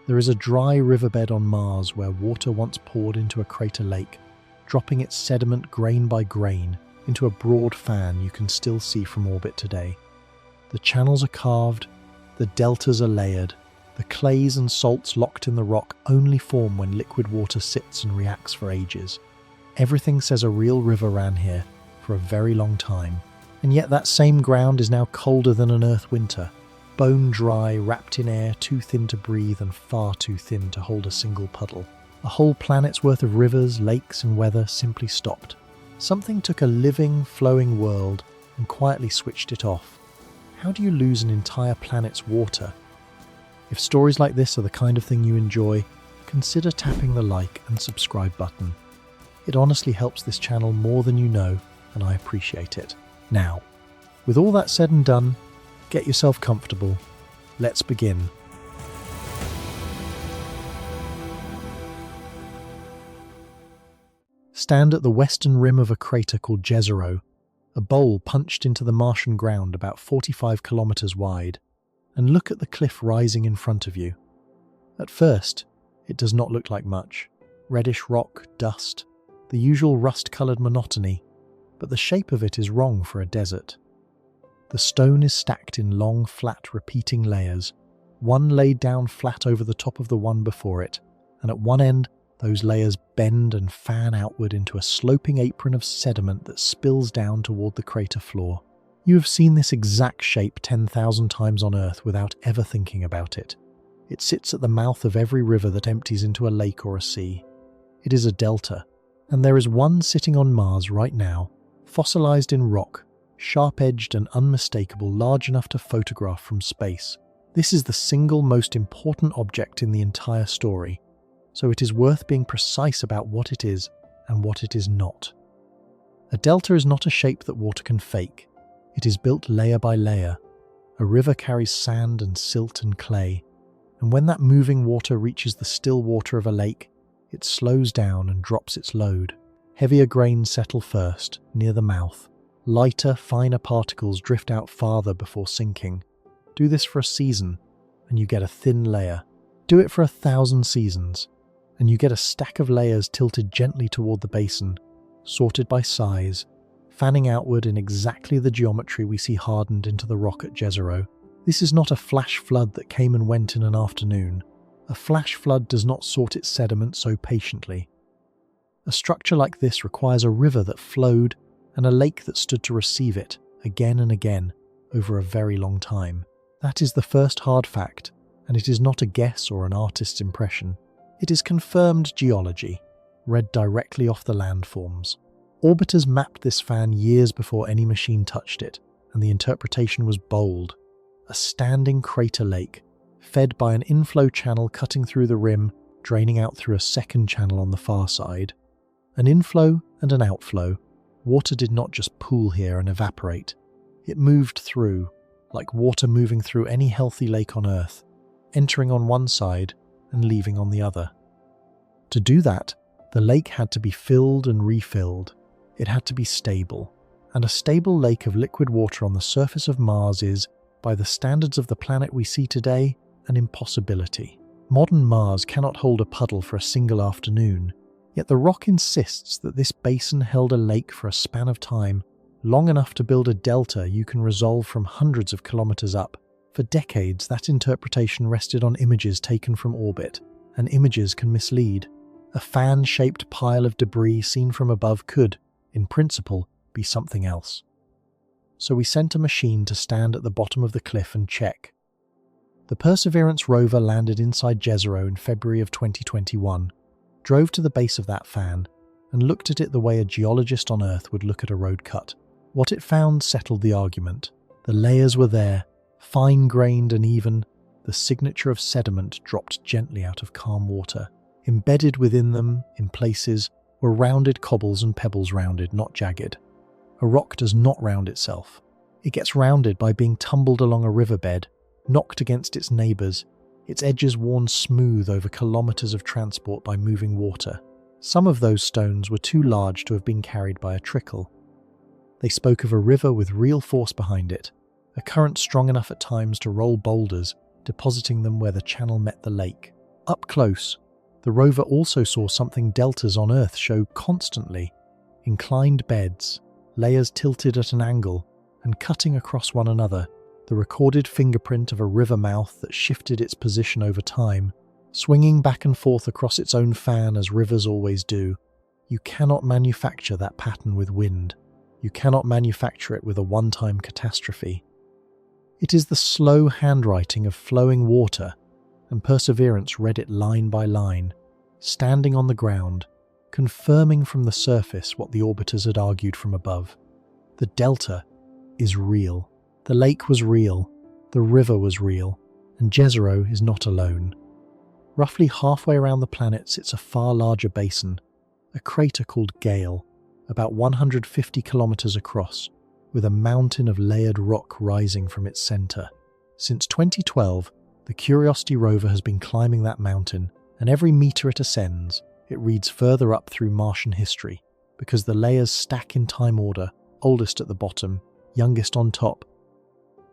There is a dry riverbed on Mars where water once poured into a crater lake, dropping its sediment grain by grain into a broad fan you can still see from orbit today. The channels are carved, the deltas are layered, the clays and salts locked in the rock only form when liquid water sits and reacts for ages. Everything says a real river ran here for a very long time, and yet that same ground is now colder than an Earth winter, bone dry, wrapped in air too thin to breathe and far too thin to hold a single puddle. A whole planet's worth of rivers, lakes and weather simply stopped. Something took a living, flowing world and quietly switched it off. How do you lose an entire planet's water? If stories like this are the kind of thing you enjoy, consider tapping the like and subscribe button. It honestly helps this channel more than you know, and I appreciate it. Now, with all that said and done, get yourself comfortable. Let's begin. Stand at the western rim of a crater called Jezero, a bowl punched into the Martian ground about 45 kilometers wide, and look at the cliff rising in front of you. At first, it does not look like much. Reddish rock, dust, the usual rust-coloured monotony, but the shape of it is wrong for a desert. The stone is stacked in long, flat, repeating layers, one laid down flat over the top of the one before it, and at one end, those layers bend and fan outward into a sloping apron of sediment that spills down toward the crater floor. You have seen this exact shape 10,000 times on Earth without ever thinking about it. It sits at the mouth of every river that empties into a lake or a sea. It is a delta, and there is one sitting on Mars right now, fossilized in rock, sharp-edged and unmistakable, large enough to photograph from space. This is the single most important object in the entire story, so it is worth being precise about what it is and what it is not. A delta is not a shape that water can fake. It is built layer by layer. A river carries sand and silt and clay, and when that moving water reaches the still water of a lake, it slows down and drops its load. Heavier grains settle first, near the mouth. Lighter, finer particles drift out farther before sinking. Do this for a season, and you get a thin layer. Do it for 1,000 seasons, and you get a stack of layers tilted gently toward the basin, sorted by size, fanning outward in exactly the geometry we see hardened into the rock at Jezero. This is not a flash flood that came and went in an afternoon. A flash flood does not sort its sediment so patiently. A structure like this requires a river that flowed and a lake that stood to receive it, again and again, over a very long time. That is the first hard fact, and it is not a guess or an artist's impression. It is confirmed geology, read directly off the landforms. Orbiters mapped this fan years before any machine touched it, and the interpretation was bold. A standing crater lake, fed by an inflow channel cutting through the rim, draining out through a second channel on the far side. An inflow and an outflow. Water did not just pool here and evaporate. It moved through, like water moving through any healthy lake on Earth, entering on one side and leaving on the other. To do that, the lake had to be filled and refilled. It had to be stable, and a stable lake of liquid water on the surface of Mars is, by the standards of the planet we see today, an impossibility. Modern Mars cannot hold a puddle for a single afternoon, yet the rock insists that this basin held a lake for a span of time long enough to build a delta you can resolve from hundreds of kilometers up. For decades, that interpretation rested on images taken from orbit, and images can mislead. A fan-shaped pile of debris seen from above could, in principle, be something else. So we sent a machine to stand at the bottom of the cliff and check. The Perseverance rover landed inside Jezero in February of 2021, drove to the base of that fan, and looked at it the way a geologist on Earth would look at a road cut. What it found settled the argument. The layers were there, fine-grained and even, the signature of sediment dropped gently out of calm water. Embedded within them, in places, were rounded cobbles and pebbles rounded, not jagged. A rock does not round itself. It gets rounded by being tumbled along a riverbed, knocked against its neighbours, its edges worn smooth over kilometres of transport by moving water. Some of those stones were too large to have been carried by a trickle. They spoke of a river with real force behind it, a current strong enough at times to roll boulders, depositing them where the channel met the lake. Up close, the rover also saw something deltas on Earth show constantly: inclined beds, layers tilted at an angle and cutting across one another, the recorded fingerprint of a river mouth that shifted its position over time, swinging back and forth across its own fan as rivers always do. You cannot manufacture that pattern with wind. You cannot manufacture it with a one-time catastrophe. It is the slow handwriting of flowing water, and Perseverance read it line by line, standing on the ground, confirming from the surface what the orbiters had argued from above. The delta is real. The lake was real. The river was real. And Jezero is not alone. Roughly halfway around the planet sits a far larger basin, a crater called Gale, about 150 kilometers across, with a mountain of layered rock rising from its center. Since 2012, the Curiosity rover has been climbing that mountain, and every meter it ascends, it reads further up through Martian history, because the layers stack in time order, oldest at the bottom, youngest on top.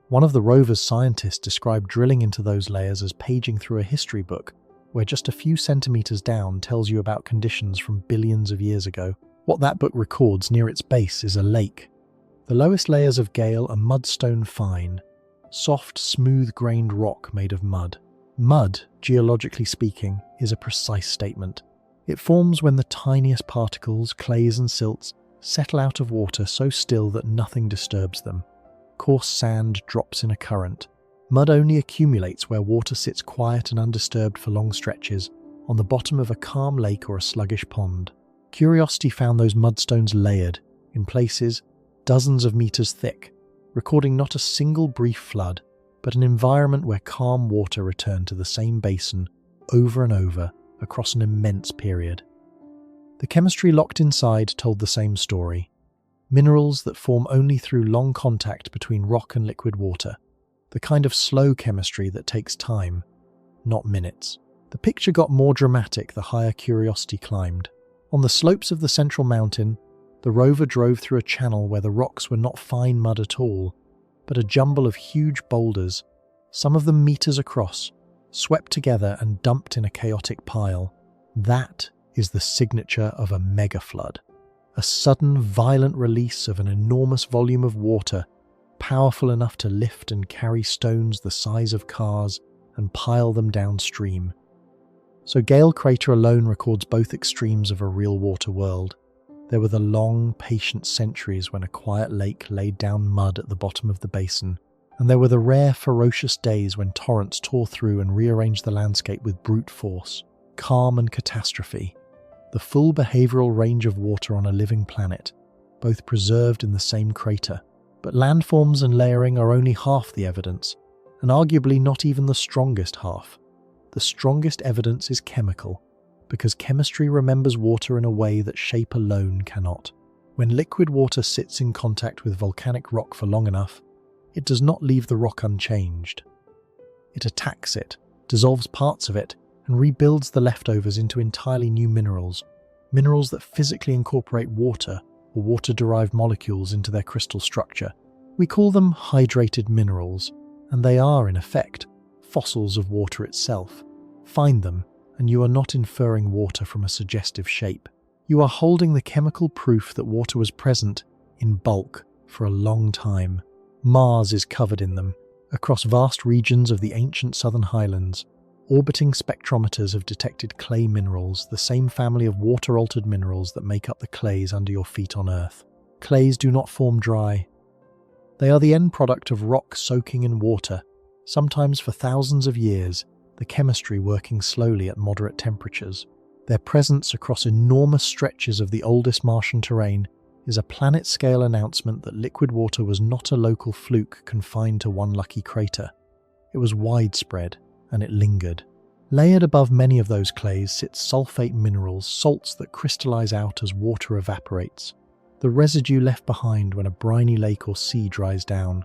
One of the rover's scientists described drilling into those layers as paging through a history book, where just a few centimeters down tells you about conditions from billions of years ago. What that book records near its base is a lake. The lowest layers of Gale are mudstone fine, soft, smooth-grained rock made of mud. Mud, geologically speaking, is a precise statement. It forms when the tiniest particles, clays and silts, settle out of water so still that nothing disturbs them. Coarse sand drops in a current. Mud only accumulates where water sits quiet and undisturbed for long stretches, on the bottom of a calm lake or a sluggish pond. Curiosity found those mudstones layered, in places dozens of meters thick, recording not a single brief flood, but an environment where calm water returned to the same basin over and over across an immense period. The chemistry locked inside told the same story. Minerals that form only through long contact between rock and liquid water. The kind of slow chemistry that takes time, not minutes. The picture got more dramatic the higher Curiosity climbed. On the slopes of the central mountain, the rover drove through a channel where the rocks were not fine mud at all, but a jumble of huge boulders, some of them meters across, swept together and dumped in a chaotic pile. That is the signature of a megaflood. A sudden, violent release of an enormous volume of water, powerful enough to lift and carry stones the size of cars and pile them downstream. So Gale Crater alone records both extremes of a real water world. There were the long, patient centuries when a quiet lake laid down mud at the bottom of the basin, and there were the rare, ferocious days when torrents tore through and rearranged the landscape with brute force, calm and catastrophe. The full behavioral range of water on a living planet, both preserved in the same crater. But landforms and layering are only half the evidence, and arguably not even the strongest half. The strongest evidence is chemical, because chemistry remembers water in a way that shape alone cannot. When liquid water sits in contact with volcanic rock for long enough, it does not leave the rock unchanged. It attacks it, dissolves parts of it, and rebuilds the leftovers into entirely new minerals that physically incorporate water or water-derived molecules into their crystal structure. We call them hydrated minerals, and they are, in effect, fossils of water itself. Find them, and you are not inferring water from a suggestive shape. You are holding the chemical proof that water was present, in bulk, for a long time. Mars is covered in them. Across vast regions of the ancient southern highlands, orbiting spectrometers have detected clay minerals, the same family of water-altered minerals that make up the clays under your feet on Earth. Clays do not form dry. They are the end product of rock soaking in water, sometimes for thousands of years, the chemistry working slowly at moderate temperatures. Their presence across enormous stretches of the oldest Martian terrain is a planet-scale announcement that liquid water was not a local fluke confined to one lucky crater. It was widespread, and it lingered. Layered above many of those clays sit sulfate minerals, salts that crystallize out as water evaporates, the residue left behind when a briny lake or sea dries down.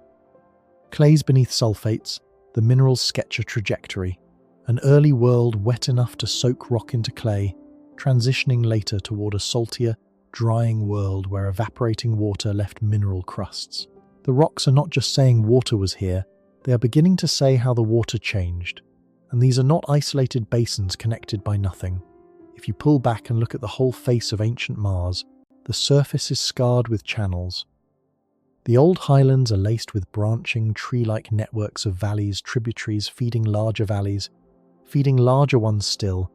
Clays beneath sulfates, the minerals sketch a trajectory, an early world wet enough to soak rock into clay, transitioning later toward a saltier, drying world where evaporating water left mineral crusts. The rocks are not just saying water was here, they are beginning to say how the water changed. And these are not isolated basins connected by nothing. If you pull back and look at the whole face of ancient Mars, the surface is scarred with channels. The old highlands are laced with branching, tree-like networks of valleys, tributaries feeding larger valleys, feeding larger ones still.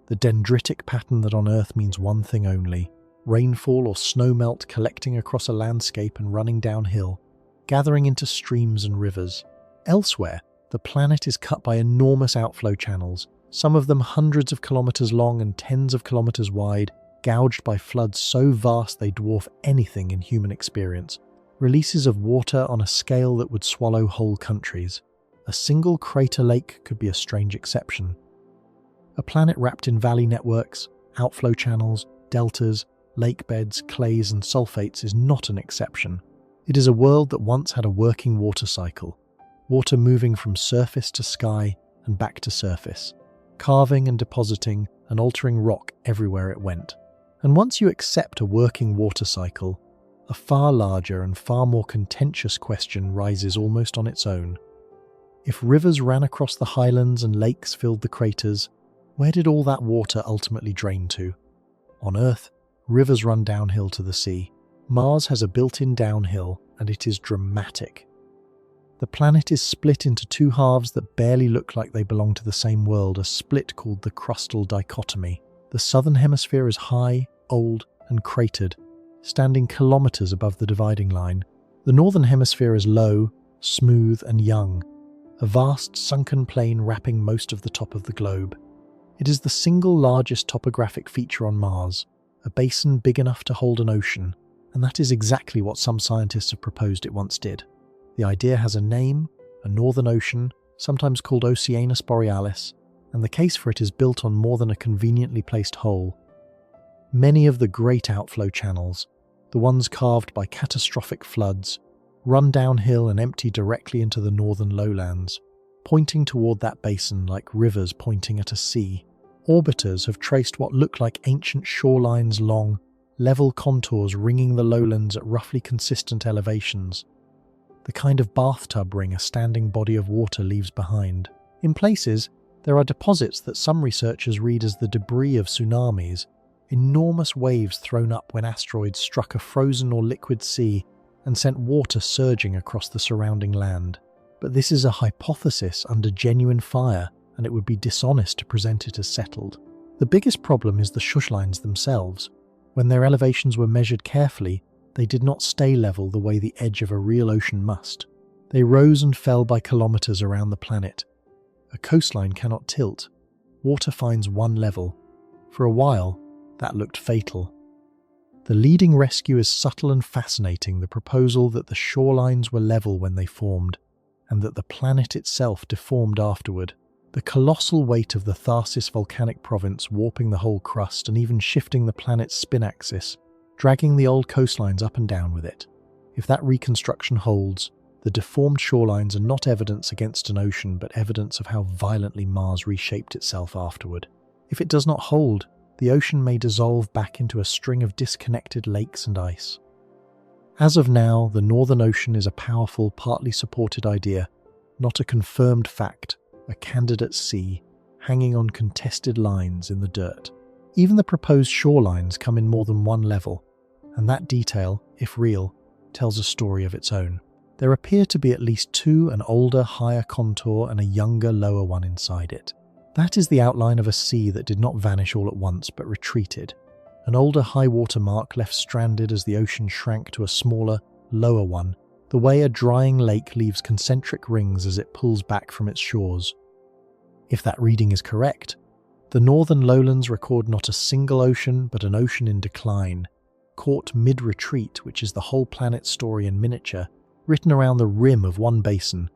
The dendritic pattern that on Earth means one thing only: rainfall or snowmelt collecting across a landscape and running downhill, gathering into streams and rivers. Elsewhere, the planet is cut by enormous outflow channels, some of them hundreds of kilometers long and tens of kilometers wide, gouged by floods so vast they dwarf anything in human experience. Releases of water on a scale that would swallow whole countries. A single crater lake could be a strange exception. A planet wrapped in valley networks, outflow channels, deltas, lake beds, clays and sulfates is not an exception. It is a world that once had a working water cycle, water moving from surface to sky and back to surface, carving and depositing and altering rock everywhere it went. And once you accept a working water cycle, a far larger and far more contentious question rises almost on its own. If rivers ran across the highlands and lakes filled the craters, where did all that water ultimately drain to? On Earth, rivers run downhill to the sea. Mars has a built-in downhill, and it is dramatic. The planet is split into two halves that barely look like they belong to the same world, a split called the crustal dichotomy. The southern hemisphere is high, old, and cratered, standing kilometers above the dividing line. The northern hemisphere is low, smooth, and young, a vast sunken plain wrapping most of the top of the globe. It is the single largest topographic feature on Mars, a basin big enough to hold an ocean, and that is exactly what some scientists have proposed it once did. The idea has a name, a northern ocean, sometimes called Oceanus Borealis, and the case for it is built on more than a conveniently placed hole. Many of the great outflow channels, the ones carved by catastrophic floods, run downhill and empty directly into the northern lowlands, pointing toward that basin like rivers pointing at a sea. Orbiters have traced what look like ancient shorelines, long, level contours ringing the lowlands at roughly consistent elevations, the kind of bathtub ring a standing body of water leaves behind. In places, there are deposits that some researchers read as the debris of tsunamis, enormous waves thrown up when asteroids struck a frozen or liquid sea and sent water surging across the surrounding land. But this is a hypothesis under genuine fire, and it would be dishonest to present it as settled. The biggest problem is the shorelines themselves. When their elevations were measured carefully, they did not stay level the way the edge of a real ocean must. They rose and fell by kilometers around the planet. A coastline cannot tilt. Water finds one level. For a while, that looked fatal. The leading rescue is subtle and fascinating, the proposal that the shorelines were level when they formed, and that the planet itself deformed afterward. The colossal weight of the Tharsis volcanic province warping the whole crust and even shifting the planet's spin axis, dragging the old coastlines up and down with it. If that reconstruction holds, the deformed shorelines are not evidence against an ocean, but evidence of how violently Mars reshaped itself afterward. If it does not hold, the ocean may dissolve back into a string of disconnected lakes and ice. As of now, the Northern Ocean is a powerful, partly supported idea, not a confirmed fact, a candidate sea, hanging on contested lines in the dirt. Even the proposed shorelines come in more than one level, and that detail, if real, tells a story of its own. There appear to be at least two, an older, higher contour and a younger, lower one inside it. That is the outline of a sea that did not vanish all at once but retreated. An older high water mark left stranded as the ocean shrank to a smaller, lower one, the way a drying lake leaves concentric rings as it pulls back from its shores. If that reading is correct, the northern lowlands record not a single ocean but an ocean in decline, caught mid-retreat, which is the whole planet's story in miniature, written around the rim of one basin.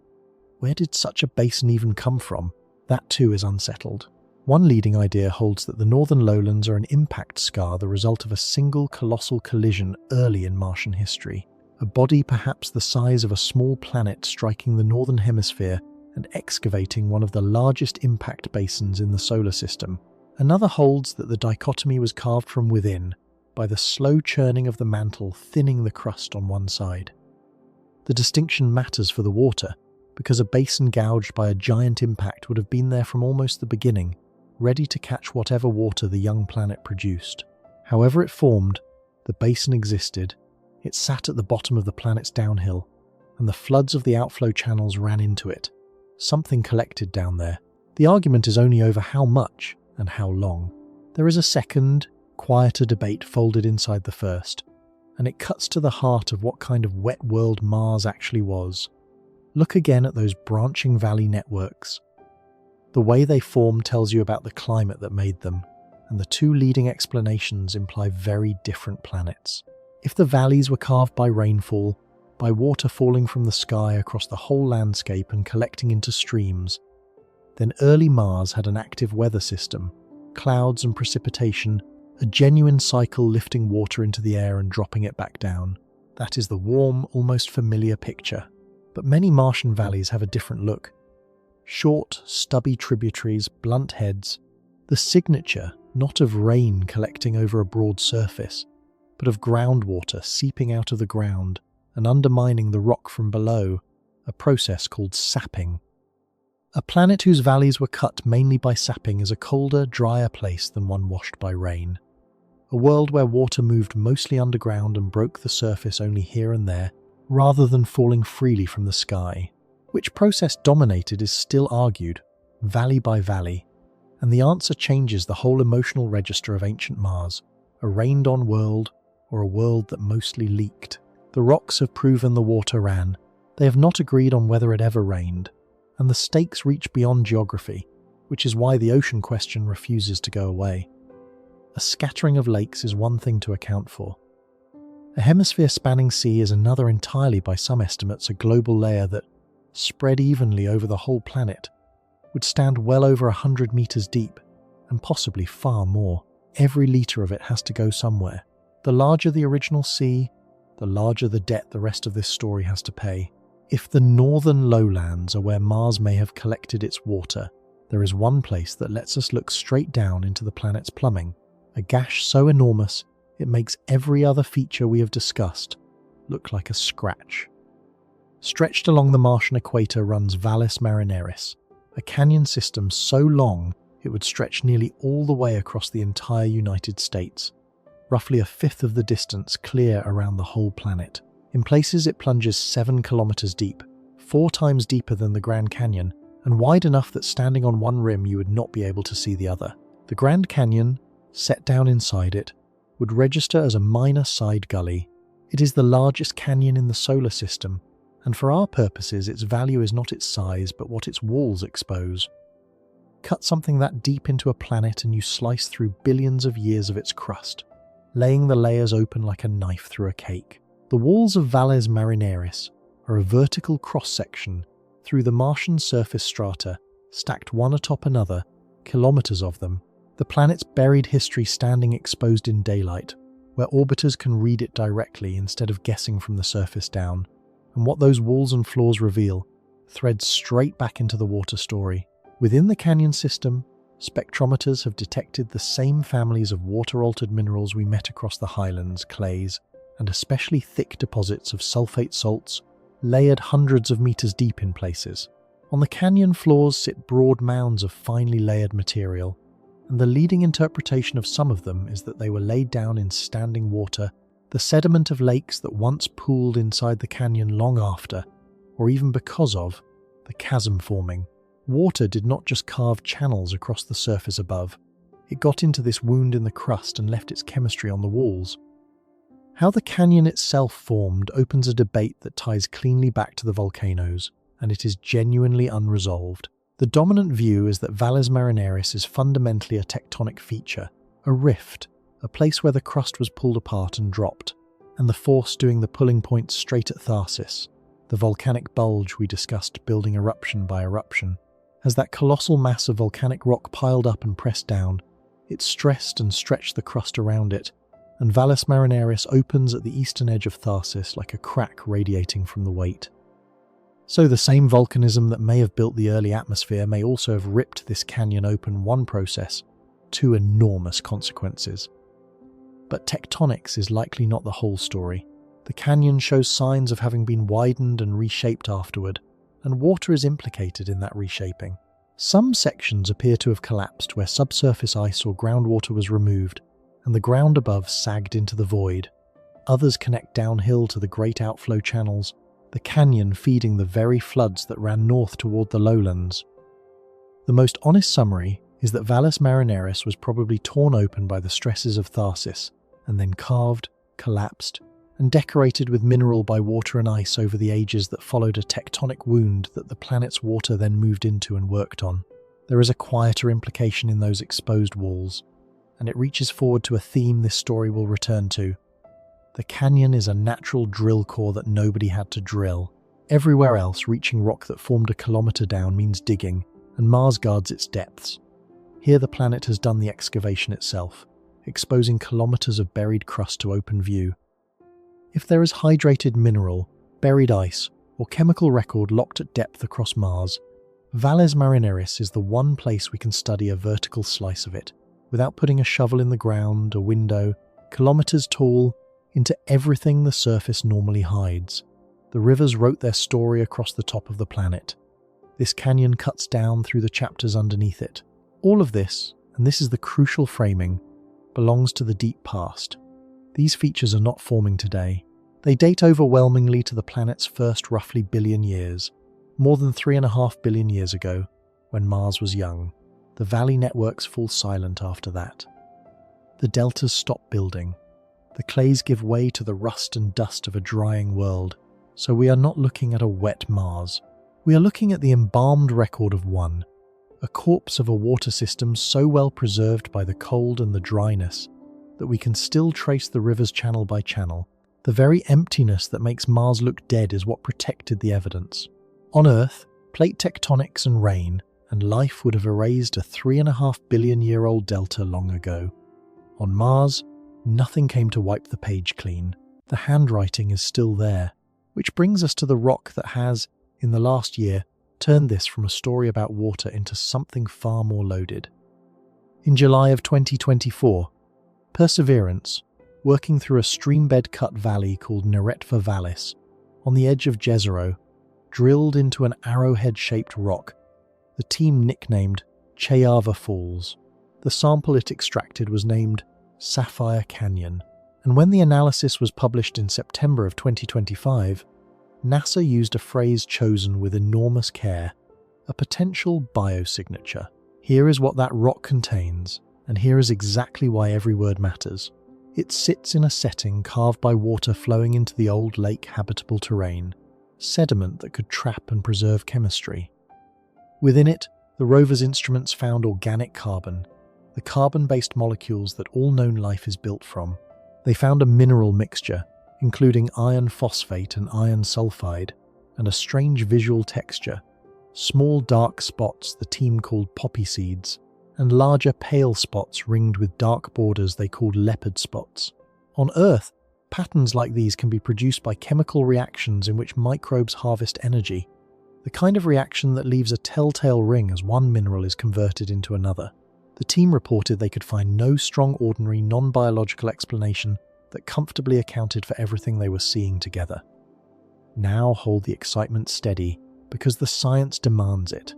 Where did such a basin even come from? That too is unsettled. One leading idea holds that the northern lowlands are an impact scar, the result of a single colossal collision early in Martian history. A body perhaps the size of a small planet striking the northern hemisphere and excavating one of the largest impact basins in the solar system. Another holds that the dichotomy was carved from within, by the slow churning of the mantle thinning the crust on one side. The distinction matters for the water, because a basin gouged by a giant impact would have been there from almost the beginning, ready to catch whatever water the young planet produced. However it formed, the basin existed, it sat at the bottom of the planet's downhill, and the floods of the outflow channels ran into it. Something collected down there. The argument is only over how much and how long. There is a second, quieter debate folded inside the first, and it cuts to the heart of what kind of wet world Mars actually was. Look again at those branching valley networks. The way they form tells you about the climate that made them, and the two leading explanations imply very different planets. If the valleys were carved by rainfall, by water falling from the sky across the whole landscape and collecting into streams, then early Mars had an active weather system, clouds and precipitation, a genuine cycle lifting water into the air and dropping it back down. That is the warm, almost familiar picture. But many Martian valleys have a different look. Short, stubby tributaries, blunt heads, the signature not of rain collecting over a broad surface, but of groundwater seeping out of the ground and undermining the rock from below, a process called sapping. A planet whose valleys were cut mainly by sapping is a colder, drier place than one washed by rain. A world where water moved mostly underground and broke the surface only here and there, rather than falling freely from the sky. Which process dominated is still argued, valley by valley, and the answer changes the whole emotional register of ancient Mars, a rained-on world or a world that mostly leaked. The rocks have proven the water ran. They have not agreed on whether it ever rained, and the stakes reach beyond geography, which is why the ocean question refuses to go away. A scattering of lakes is one thing to account for. A hemisphere-spanning sea is another entirely, by some estimates, a global layer that, spread evenly over the whole planet, would stand well over 100 meters deep, and possibly far more. Every litre of it has to go somewhere. The larger the original sea, the larger the debt the rest of this story has to pay. If the northern lowlands are where Mars may have collected its water, there is one place that lets us look straight down into the planet's plumbing, a gash so enormous it makes every other feature we have discussed look like a scratch. Stretched along the Martian equator runs Valles Marineris, a canyon system so long it would stretch nearly all the way across the entire United States, roughly a fifth of the distance clear around the whole planet. In places it plunges 7 kilometers deep, 4 times deeper than the Grand Canyon, and wide enough that standing on one rim you would not be able to see the other. The Grand Canyon, set down inside it, would register as a minor side gully. It is the largest canyon in the solar system, and for our purposes its value is not its size but what its walls expose. Cut something that deep into a planet and you slice through billions of years of its crust, laying the layers open like a knife through a cake. The walls of Valles Marineris are a vertical cross-section through the Martian surface strata, stacked one atop another, kilometers of them, the planet's buried history standing exposed in daylight, where orbiters can read it directly instead of guessing from the surface down. And what those walls and floors reveal threads straight back into the water story. Within the canyon system, spectrometers have detected the same families of water-altered minerals we met across the highlands, clays, and especially thick deposits of sulfate salts, layered hundreds of meters deep in places. On the canyon floors sit broad mounds of finely layered material, and the leading interpretation of some of them is that they were laid down in standing water, the sediment of lakes that once pooled inside the canyon long after, or even because of, the chasm forming. Water did not just carve channels across the surface above, it got into this wound in the crust and left its chemistry on the walls. How the canyon itself formed opens a debate that ties cleanly back to the volcanoes, and it is genuinely unresolved. The dominant view is that Valles Marineris is fundamentally a tectonic feature, a rift, a place where the crust was pulled apart and dropped, and the force doing the pulling points straight at Tharsis, the volcanic bulge we discussed building eruption by eruption. As that colossal mass of volcanic rock piled up and pressed down, it stressed and stretched the crust around it, and Valles Marineris opens at the eastern edge of Tharsis like a crack radiating from the weight. So the same volcanism that may have built the early atmosphere may also have ripped this canyon open one process, 2 enormous consequences. But tectonics is likely not the whole story. The canyon shows signs of having been widened and reshaped afterward, and water is implicated in that reshaping. Some sections appear to have collapsed where subsurface ice or groundwater was removed, and the ground above sagged into the void. Others connect downhill to the great outflow channels, the canyon feeding the very floods that ran north toward the lowlands. The most honest summary is that Valles Marineris was probably torn open by the stresses of Tharsis, and then carved, collapsed, and decorated with mineral by water and ice over the ages that followed a tectonic wound that the planet's water then moved into and worked on. There is a quieter implication in those exposed walls, and it reaches forward to a theme this story will return to. The canyon is a natural drill core that nobody had to drill. Everywhere else, reaching rock that formed a kilometre down means digging, and Mars guards its depths. Here the planet has done the excavation itself, exposing kilometres of buried crust to open view. If there is hydrated mineral, buried ice, or chemical record locked at depth across Mars, Valles Marineris is the one place we can study a vertical slice of it, without putting a shovel in the ground, a window, kilometres tall, into everything the surface normally hides. The rivers wrote their story across the top of the planet. This canyon cuts down through the chapters underneath it. All of this, and this is the crucial framing, belongs to the deep past. These features are not forming today. They date overwhelmingly to the planet's first roughly billion years, more than 3.5 billion years ago, when Mars was young. The valley networks fall silent after that. The deltas stop building. The clays give way to the rust and dust of a drying world. So we are not looking at a wet Mars. We are looking at the embalmed record of one, a corpse of a water system so well preserved by the cold and the dryness that we can still trace the rivers channel by channel. The very emptiness that makes Mars look dead is what protected the evidence. On Earth, plate tectonics and rain and life would have erased a 3.5 billion year old delta long ago. On Mars, nothing came to wipe the page clean. The handwriting is still there, which brings us to the rock that has, in the last year, turned this from a story about water into something far more loaded. In July of 2024, Perseverance, working through a streambed-cut valley called Neretva Vallis, on the edge of Jezero, drilled into an arrowhead-shaped rock the team nicknamed Chayava Falls. The sample it extracted was named Sapphire Canyon, and when the analysis was published in September of 2025, NASA used a phrase chosen with enormous care, a potential biosignature. Here is what that rock contains, and here is exactly why every word matters. It sits in a setting carved by water flowing into the old lake habitable terrain, sediment that could trap and preserve chemistry. Within it, the rover's instruments found organic carbon, the carbon-based molecules that all known life is built from. They found a mineral mixture, including iron phosphate and iron sulfide, and a strange visual texture, small dark spots the team called poppy seeds, and larger pale spots ringed with dark borders they called leopard spots. On Earth, patterns like these can be produced by chemical reactions in which microbes harvest energy, the kind of reaction that leaves a telltale ring as one mineral is converted into another. The team reported they could find no strong ordinary non-biological explanation that comfortably accounted for everything they were seeing together. Now hold the excitement steady, because the science demands it.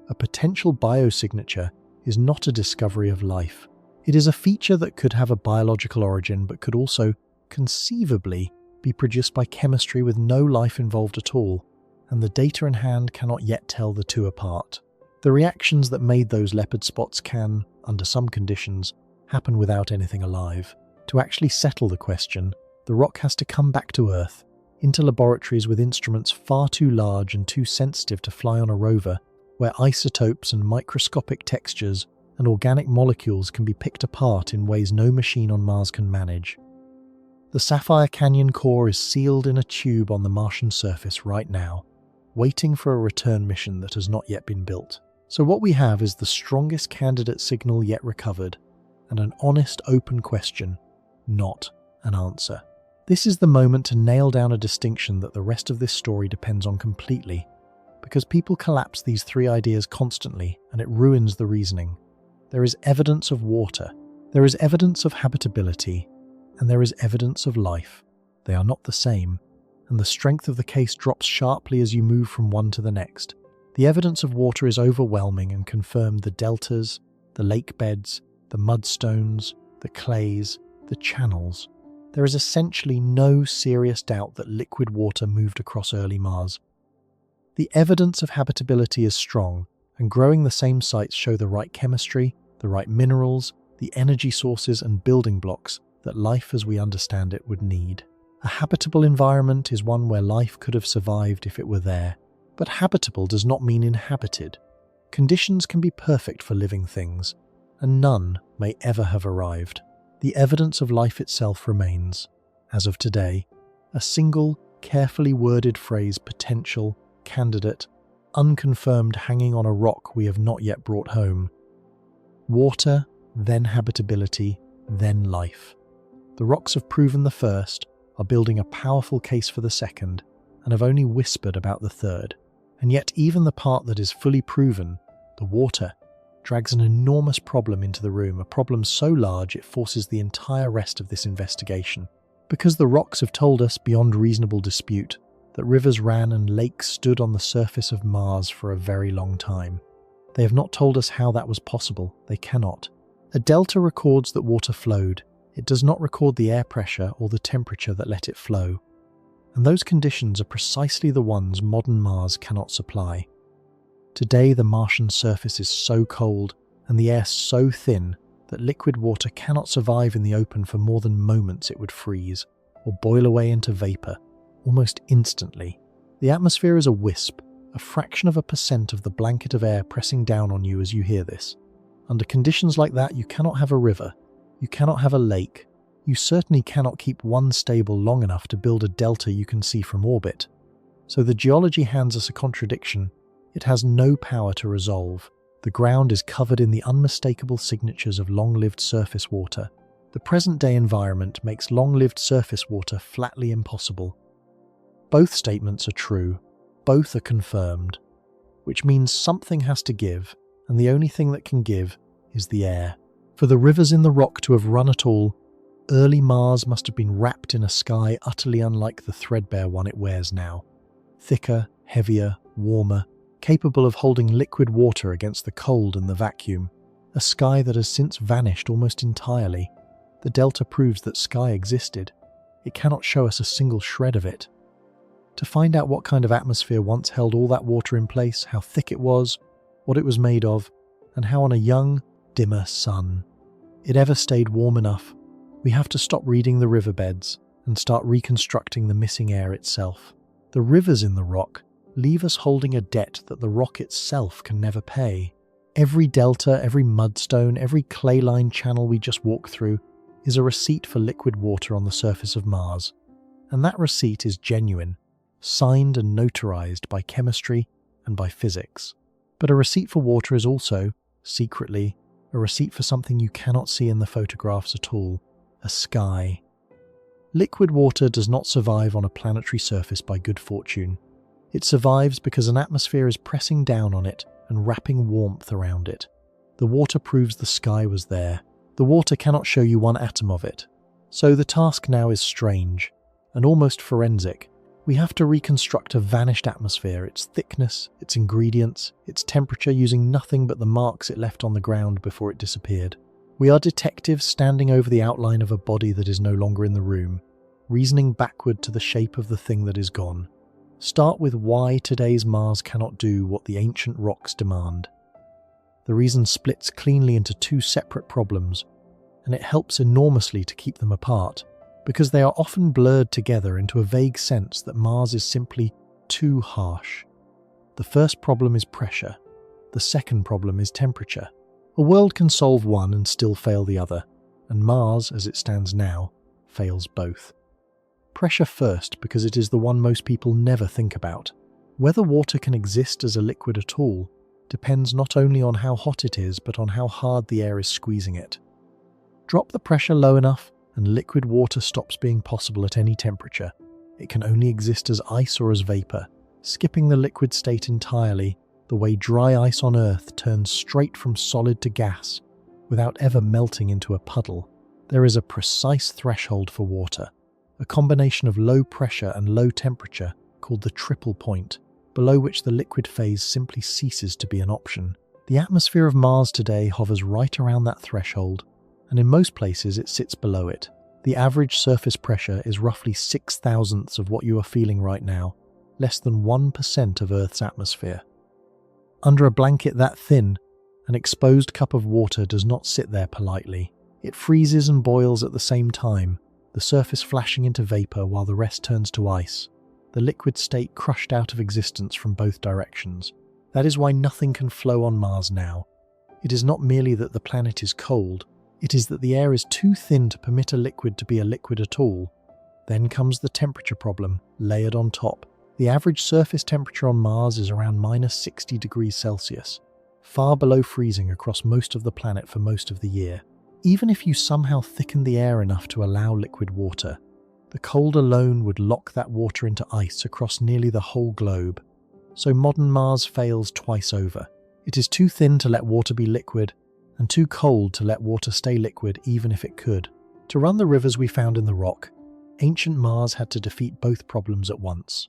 A potential biosignature is not a discovery of life. It is a feature that could have a biological origin but could also, conceivably, be produced by chemistry with no life involved at all, and the data in hand cannot yet tell the two apart. The reactions that made those leopard spots can, under some conditions, happen without anything alive. To actually settle the question, the rock has to come back to Earth, into laboratories with instruments far too large and too sensitive to fly on a rover, where isotopes and microscopic textures and organic molecules can be picked apart in ways no machine on Mars can manage. The Sapphire Canyon core is sealed in a tube on the Martian surface right now, waiting for a return mission that has not yet been built. So what we have is the strongest candidate signal yet recovered, and an honest, open question, not an answer. This is the moment to nail down a distinction that the rest of this story depends on completely, because people collapse these three ideas constantly, and it ruins the reasoning. There is evidence of water, there is evidence of habitability, and there is evidence of life. They are not the same, and the strength of the case drops sharply as you move from one to the next. The evidence of water is overwhelming and confirmed the deltas, the lake beds, the mudstones, the clays, the channels. There is essentially no serious doubt that liquid water moved across early Mars. The evidence of habitability is strong, and growing the same sites show the right chemistry, the right minerals, the energy sources and building blocks that life as we understand it would need. A habitable environment is one where life could have survived if it were there. But habitable does not mean inhabited. Conditions can be perfect for living things, and none may ever have arrived. The evidence of life itself remains, as of today, a single, carefully worded phrase: potential, candidate, unconfirmed, hanging on a rock we have not yet brought home. Water, then habitability, then life. The rocks have proven the first, are building a powerful case for the second, and have only whispered about the third. And yet even the part that is fully proven, the water, drags an enormous problem into the room, a problem so large it forces the entire rest of this investigation. Because the rocks have told us beyond reasonable dispute that rivers ran and lakes stood on the surface of Mars for a very long time. They have not told us how that was possible. They cannot. A delta records that water flowed. It does not record the air pressure or the temperature that let it flow. And those conditions are precisely the ones modern Mars cannot supply. Today the Martian surface is so cold and the air so thin that liquid water cannot survive in the open for more than moments. It would freeze or boil away into vapor almost instantly. The atmosphere is a wisp, a fraction of a percent of the blanket of air pressing down on you as you hear this. Under conditions like that, you cannot have a river, you cannot have a lake, you certainly cannot keep one stable long enough to build a delta you can see from orbit. So the geology hands us a contradiction it has no power to resolve. The ground is covered in the unmistakable signatures of long-lived surface water. The present-day environment makes long-lived surface water flatly impossible. Both statements are true, both are confirmed, which means something has to give, and the only thing that can give is the air. For the rivers in the rock to have run at all, early Mars must have been wrapped in a sky utterly unlike the threadbare one it wears now. Thicker, heavier, warmer, capable of holding liquid water against the cold and the vacuum. A sky that has since vanished almost entirely. The delta proves that sky existed. It cannot show us a single shred of it. To find out what kind of atmosphere once held all that water in place, how thick it was, what it was made of, and how on a young, dimmer sun it ever stayed warm enough, we have to stop reading the riverbeds and start reconstructing the missing air itself. The rivers in the rock leave us holding a debt that the rock itself can never pay. Every delta, every mudstone, every clay-lined channel we just walked through is a receipt for liquid water on the surface of Mars. And that receipt is genuine, signed and notarized by chemistry and by physics. But a receipt for water is also, secretly, a receipt for something you cannot see in the photographs at all, a sky. Liquid water does not survive on a planetary surface by good fortune. It survives because an atmosphere is pressing down on it and wrapping warmth around it. The water proves the sky was there. The water cannot show you one atom of it. So the task now is strange and almost forensic. We have to reconstruct a vanished atmosphere, its thickness, its ingredients, its temperature, using nothing but the marks it left on the ground before it disappeared. We are detectives standing over the outline of a body that is no longer in the room, reasoning backward to the shape of the thing that is gone. Start with why today's Mars cannot do what the ancient rocks demand. The reason splits cleanly into two separate problems, and it helps enormously to keep them apart, because they are often blurred together into a vague sense that Mars is simply too harsh. The first problem is pressure. The second problem is temperature. A world can solve one and still fail the other, and Mars, as it stands now, fails both. Pressure first, because it is the one most people never think about. Whether water can exist as a liquid at all depends not only on how hot it is, but on how hard the air is squeezing it. Drop the pressure low enough, and liquid water stops being possible at any temperature. It can only exist as ice or as vapor, skipping the liquid state entirely, the way dry ice on Earth turns straight from solid to gas, without ever melting into a puddle. There is a precise threshold for water, a combination of low pressure and low temperature called the triple point, below which the liquid phase simply ceases to be an option. The atmosphere of Mars today hovers right around that threshold, and in most places it sits below it. The average surface pressure is roughly 6/1000ths of what you are feeling right now, less than 1% of Earth's atmosphere. Under a blanket that thin, an exposed cup of water does not sit there politely. It freezes and boils at the same time, the surface flashing into vapor while the rest turns to ice, the liquid state crushed out of existence from both directions. That is why nothing can flow on Mars now. It is not merely that the planet is cold, it is that the air is too thin to permit a liquid to be a liquid at all. Then comes the temperature problem, layered on top. The average surface temperature on Mars is around -60 degrees Celsius, far below freezing across most of the planet for most of the year. Even if you somehow thicken the air enough to allow liquid water, the cold alone would lock that water into ice across nearly the whole globe. So modern Mars fails twice over. It is too thin to let water be liquid, and too cold to let water stay liquid even if it could. To run the rivers we found in the rock, ancient Mars had to defeat both problems at once.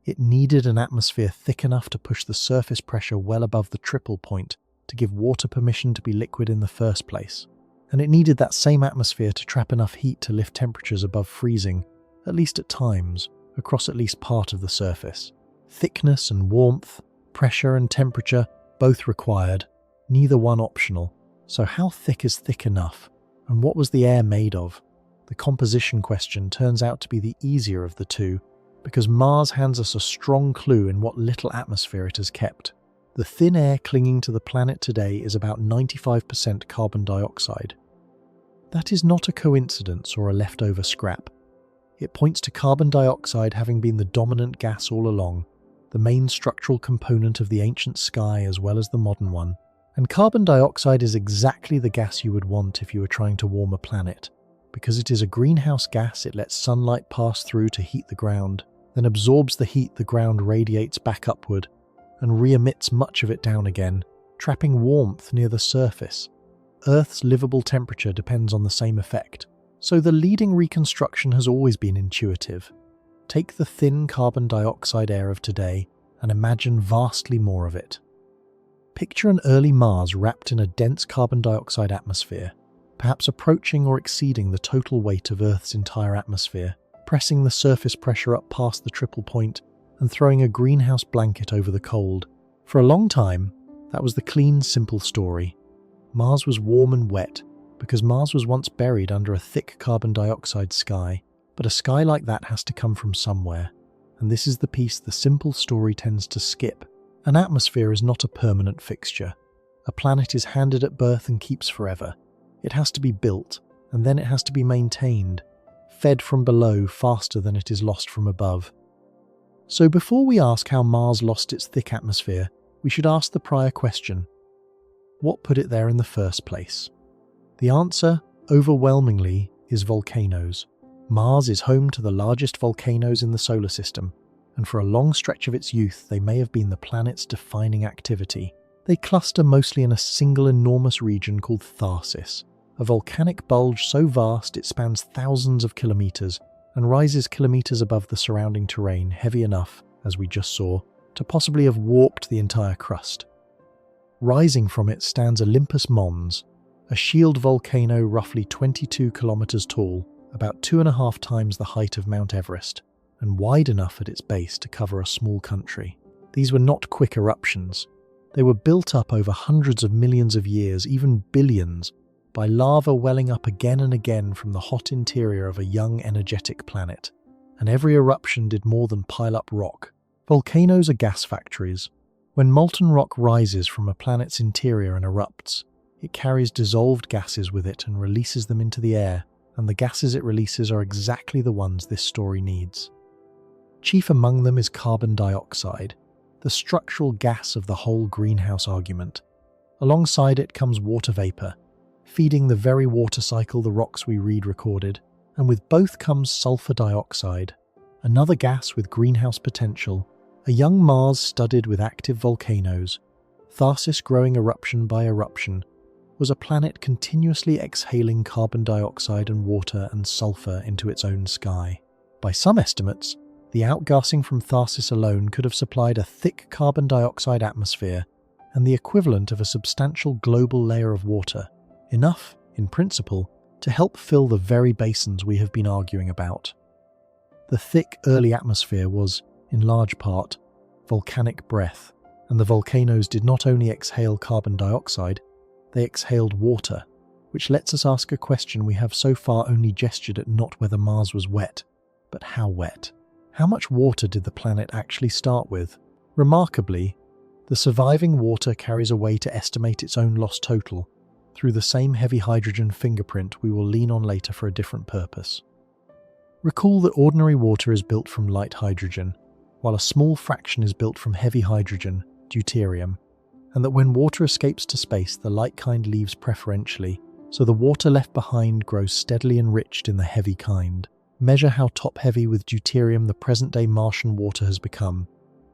It needed an atmosphere thick enough to push the surface pressure well above the triple point to give water permission to be liquid in the first place. And it needed that same atmosphere to trap enough heat to lift temperatures above freezing, at least at times, across at least part of the surface. Thickness and warmth, pressure and temperature, both required, neither one optional. So how thick is thick enough? And what was the air made of? The composition question turns out to be the easier of the two, because Mars hands us a strong clue in what little atmosphere it has kept. The thin air clinging to the planet today is about 95% carbon dioxide. That is not a coincidence or a leftover scrap. It points to carbon dioxide having been the dominant gas all along, the main structural component of the ancient sky as well as the modern one. And carbon dioxide is exactly the gas you would want if you were trying to warm a planet. Because it is a greenhouse gas, it lets sunlight pass through to heat the ground, then absorbs the heat the ground radiates back upward, and re-emits much of it down again, trapping warmth near the surface. Earth's livable temperature depends on the same effect. So the leading reconstruction has always been intuitive. Take the thin carbon dioxide air of today and imagine vastly more of it. Picture an early Mars wrapped in a dense carbon dioxide atmosphere, perhaps approaching or exceeding the total weight of Earth's entire atmosphere, pressing the surface pressure up past the triple point and throwing a greenhouse blanket over the cold. For a long time, that was the clean, simple story. Mars was warm and wet because Mars was once buried under a thick carbon dioxide sky. But a sky like that has to come from somewhere, and this is the piece the simple story tends to skip. An atmosphere is not a permanent fixture. A planet is handed at birth and keeps forever. It has to be built, and then it has to be maintained, fed from below faster than it is lost from above. So before we ask how Mars lost its thick atmosphere, we should ask the prior question: what put it there in the first place? The answer, overwhelmingly, is volcanoes. Mars is home to the largest volcanoes in the solar system, and for a long stretch of its youth they may have been the planet's defining activity. They cluster mostly in a single enormous region called Tharsis, a volcanic bulge so vast it spans thousands of kilometers and rises kilometers above the surrounding terrain, heavy enough, as we just saw, to possibly have warped the entire crust. Rising from it stands Olympus Mons, a shield volcano roughly 22 kilometers tall, about 2.5 times the height of Mount Everest, and wide enough at its base to cover a small country. These were not quick eruptions. They were built up over hundreds of millions of years, even billions, by lava welling up again and again from the hot interior of a young, energetic planet. And every eruption did more than pile up rock. Volcanoes are gas factories. When molten rock rises from a planet's interior and erupts, it carries dissolved gases with it and releases them into the air, and the gases it releases are exactly the ones this story needs. Chief among them is carbon dioxide, the structural gas of the whole greenhouse argument. Alongside it comes water vapor, feeding the very water cycle the rocks we read recorded, and with both comes sulfur dioxide, another gas with greenhouse potential, a young Mars studded with active volcanoes. Tharsis growing eruption by eruption was a planet continuously exhaling carbon dioxide and water and sulfur into its own sky. By some estimates, the outgassing from Tharsis alone could have supplied a thick carbon dioxide atmosphere and the equivalent of a substantial global layer of water, enough, in principle, to help fill the very basins we have been arguing about. The thick early atmosphere was, in large part, volcanic breath, and the volcanoes did not only exhale carbon dioxide, they exhaled water, which lets us ask a question we have so far only gestured at: not whether Mars was wet, but how wet. How much water did the planet actually start with? Remarkably, the surviving water carries a way to estimate its own loss total through the same heavy hydrogen fingerprint we will lean on later for a different purpose. Recall that ordinary water is built from light hydrogen, while a small fraction is built from heavy hydrogen, deuterium, and that when water escapes to space, the light kind leaves preferentially, so the water left behind grows steadily enriched in the heavy kind. Measure how top-heavy with deuterium the present-day Martian water has become,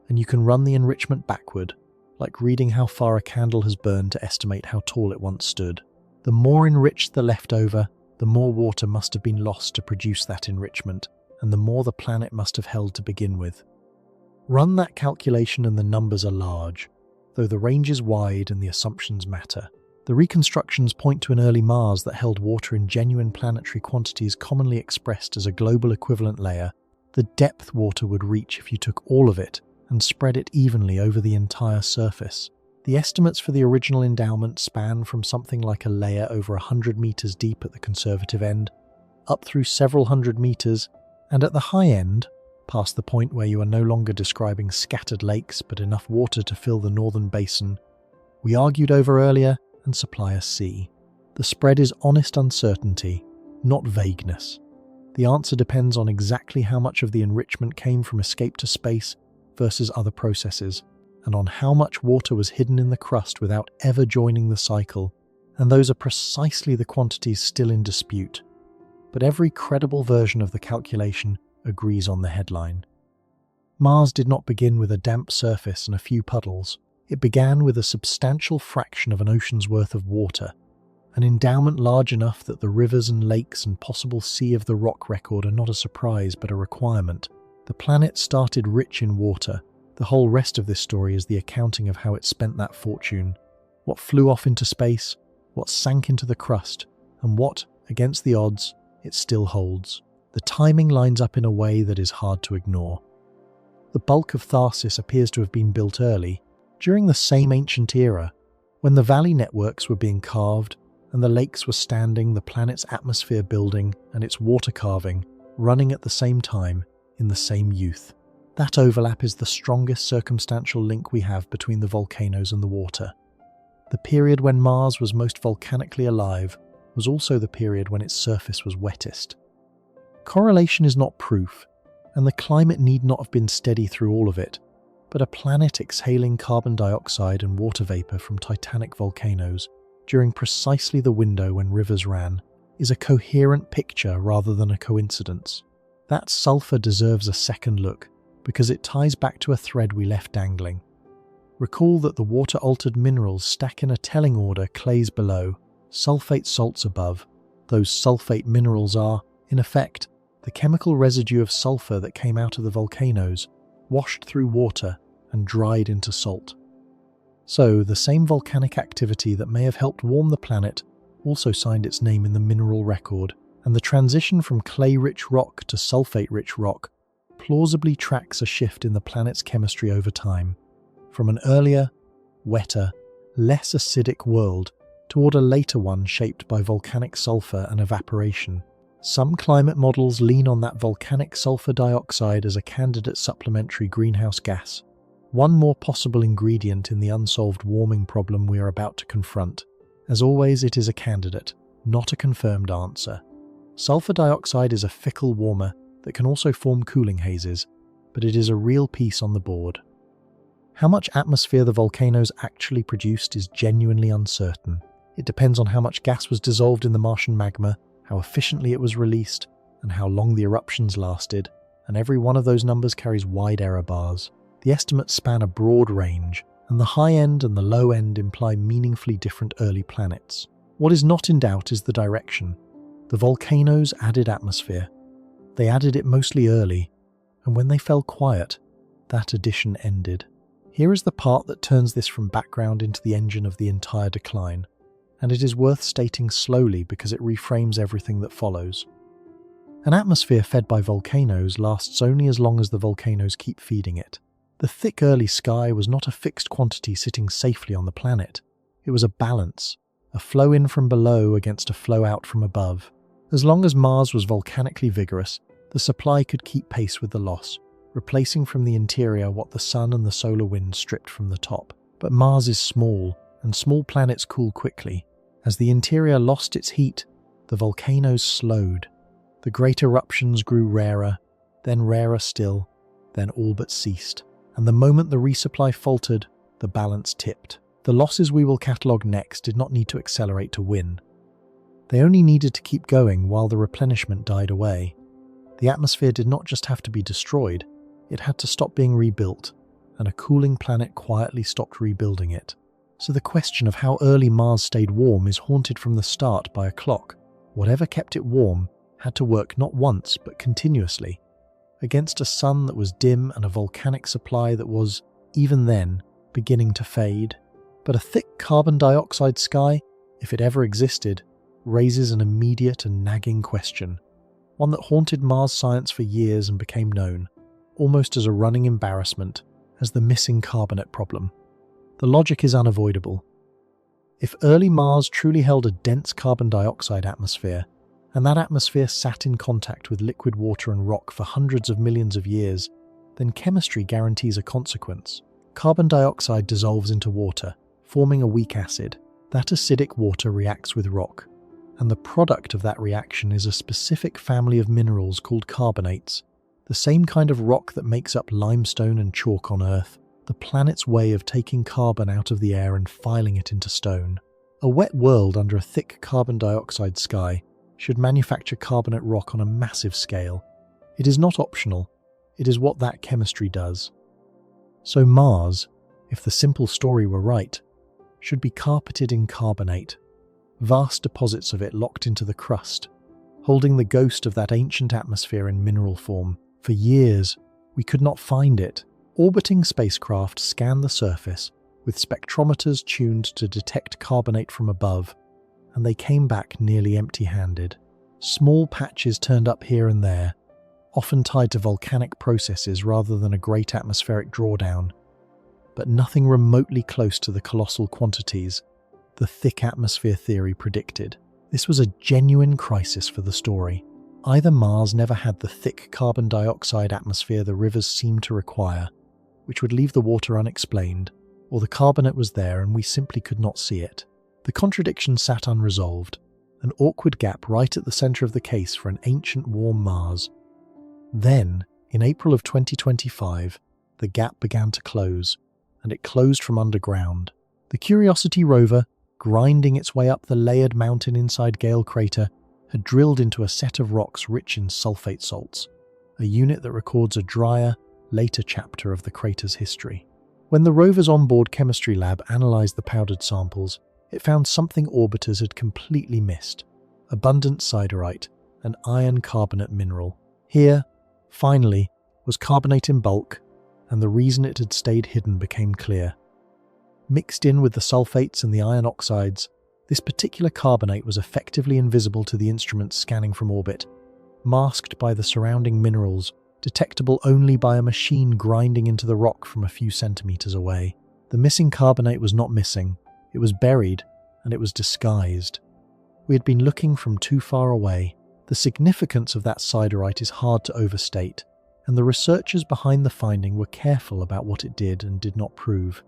and you can run the enrichment backward, like reading how far a candle has burned to estimate how tall it once stood. The more enriched the leftover, the more water must have been lost to produce that enrichment, and the more the planet must have held to begin with. Run that calculation and the numbers are large, though the range is wide and the assumptions matter. The reconstructions point to an early Mars that held water in genuine planetary quantities commonly expressed as a global equivalent layer. The depth water would reach if you took all of it and spread it evenly over the entire surface. The estimates for the original endowment span from something like a layer over 100 meters deep at the conservative end, up through several hundred meters, and at the high end, past the point where you are no longer describing scattered lakes but enough water to fill the northern basin we argued over earlier and supply a sea. The spread is honest uncertainty, not vagueness. The answer depends on exactly how much of the enrichment came from escape to space versus other processes, and on how much water was hidden in the crust without ever joining the cycle, and those are precisely the quantities still in dispute. But every credible version of the calculation agrees on the headline. Mars did not begin with a damp surface and a few puddles. It began with a substantial fraction of an ocean's worth of water, an endowment large enough that the rivers and lakes and possible sea of the rock record are not a surprise but a requirement. The planet started rich in water. The whole rest of this story is the accounting of how it spent that fortune, what flew off into space, what sank into the crust, and what, against the odds, it still holds. The timing lines up in a way that is hard to ignore. The bulk of Tharsis appears to have been built early, during the same ancient era, when the valley networks were being carved and the lakes were standing, the planet's atmosphere building and its water carving running at the same time in the same youth. That overlap is the strongest circumstantial link we have between the volcanoes and the water. The period when Mars was most volcanically alive was also the period when its surface was wettest. Correlation is not proof, and the climate need not have been steady through all of it, but a planet exhaling carbon dioxide and water vapor from titanic volcanoes during precisely the window when rivers ran is a coherent picture rather than a coincidence. That sulfur deserves a second look because it ties back to a thread we left dangling. Recall that the water-altered minerals stack in a telling order: clays below, sulfate salts above. Those sulfate minerals are, in effect, the chemical residue of sulfur that came out of the volcanoes, washed through water and dried into salt. So, the same volcanic activity that may have helped warm the planet also signed its name in the mineral record, and the transition from clay-rich rock to sulfate-rich rock plausibly tracks a shift in the planet's chemistry over time, from an earlier, wetter, less acidic world toward a later one shaped by volcanic sulfur and evaporation. Some climate models lean on that volcanic sulfur dioxide as a candidate supplementary greenhouse gas, one more possible ingredient in the unsolved warming problem we are about to confront. As always, it is a candidate, not a confirmed answer. Sulfur dioxide is a fickle warmer that can also form cooling hazes, but it is a real piece on the board. How much atmosphere the volcanoes actually produced is genuinely uncertain. It depends on how much gas was dissolved in the Martian magma, how efficiently it was released, and how long the eruptions lasted, and every one of those numbers carries wide error bars. The estimates span a broad range, and the high end and the low end imply meaningfully different early planets. What is not in doubt is the direction. The volcanoes added atmosphere. They added it mostly early, and when they fell quiet, that addition ended. Here is the part that turns this from background into the engine of the entire decline, and it is worth stating slowly because it reframes everything that follows. An atmosphere fed by volcanoes lasts only as long as the volcanoes keep feeding it. The thick early sky was not a fixed quantity sitting safely on the planet. It was a balance, a flow in from below against a flow out from above. As long as Mars was volcanically vigorous, the supply could keep pace with the loss, replacing from the interior what the sun and the solar wind stripped from the top. But Mars is small, and small planets cool quickly. As the interior lost its heat, the volcanoes slowed. The great eruptions grew rarer, then rarer still, then all but ceased. And the moment the resupply faltered, the balance tipped. The losses we will catalogue next did not need to accelerate to win. They only needed to keep going while the replenishment died away. The atmosphere did not just have to be destroyed, it had to stop being rebuilt, and a cooling planet quietly stopped rebuilding it. So the question of how early Mars stayed warm is haunted from the start by a clock. Whatever kept it warm had to work not once but continuously, against a sun that was dim and a volcanic supply that was, even then, beginning to fade. But a thick carbon dioxide sky, if it ever existed, raises an immediate and nagging question, one that haunted Mars science for years and became known, almost as a running embarrassment, as the missing carbonate problem. The logic is unavoidable. If early Mars truly held a dense carbon dioxide atmosphere, and that atmosphere sat in contact with liquid water and rock for hundreds of millions of years, then chemistry guarantees a consequence. Carbon dioxide dissolves into water, forming a weak acid. That acidic water reacts with rock, and the product of that reaction is a specific family of minerals called carbonates, the same kind of rock that makes up limestone and chalk on Earth, the planet's way of taking carbon out of the air and filing it into stone. A wet world under a thick carbon dioxide sky should manufacture carbonate rock on a massive scale. It is not optional, it is what that chemistry does. So Mars, if the simple story were right, should be carpeted in carbonate, vast deposits of it locked into the crust, holding the ghost of that ancient atmosphere in mineral form. For years, we could not find it. Orbiting spacecraft scanned the surface with spectrometers tuned to detect carbonate from above, and they came back nearly empty-handed. Small patches turned up here and there, often tied to volcanic processes rather than a great atmospheric drawdown, but nothing remotely close to the colossal quantities the thick atmosphere theory predicted. This was a genuine crisis for the story. Either Mars never had the thick carbon dioxide atmosphere the rivers seemed to require, which would leave the water unexplained, or the carbonate was there and we simply could not see it. The contradiction sat unresolved, an awkward gap right at the centre of the case for an ancient warm Mars. Then, in April of 2025, the gap began to close, and it closed from underground. The Curiosity rover, grinding its way up the layered mountain inside Gale crater, had drilled into a set of rocks rich in sulfate salts, a unit that records a drier, later chapter of the crater's history. When the rover's onboard chemistry lab analysed the powdered samples, it found something orbiters had completely missed: abundant siderite, an iron carbonate mineral. Here, finally, was carbonate in bulk, and the reason it had stayed hidden became clear. Mixed in with the sulfates and the iron oxides, this particular carbonate was effectively invisible to the instruments scanning from orbit, masked by the surrounding minerals, detectable only by a machine grinding into the rock from a few centimeters away. The missing carbonate was not missing, it was buried, and it was disguised. We had been looking from too far away. The significance of that siderite is hard to overstate, and the researchers behind the finding were careful about what it did and did not prove.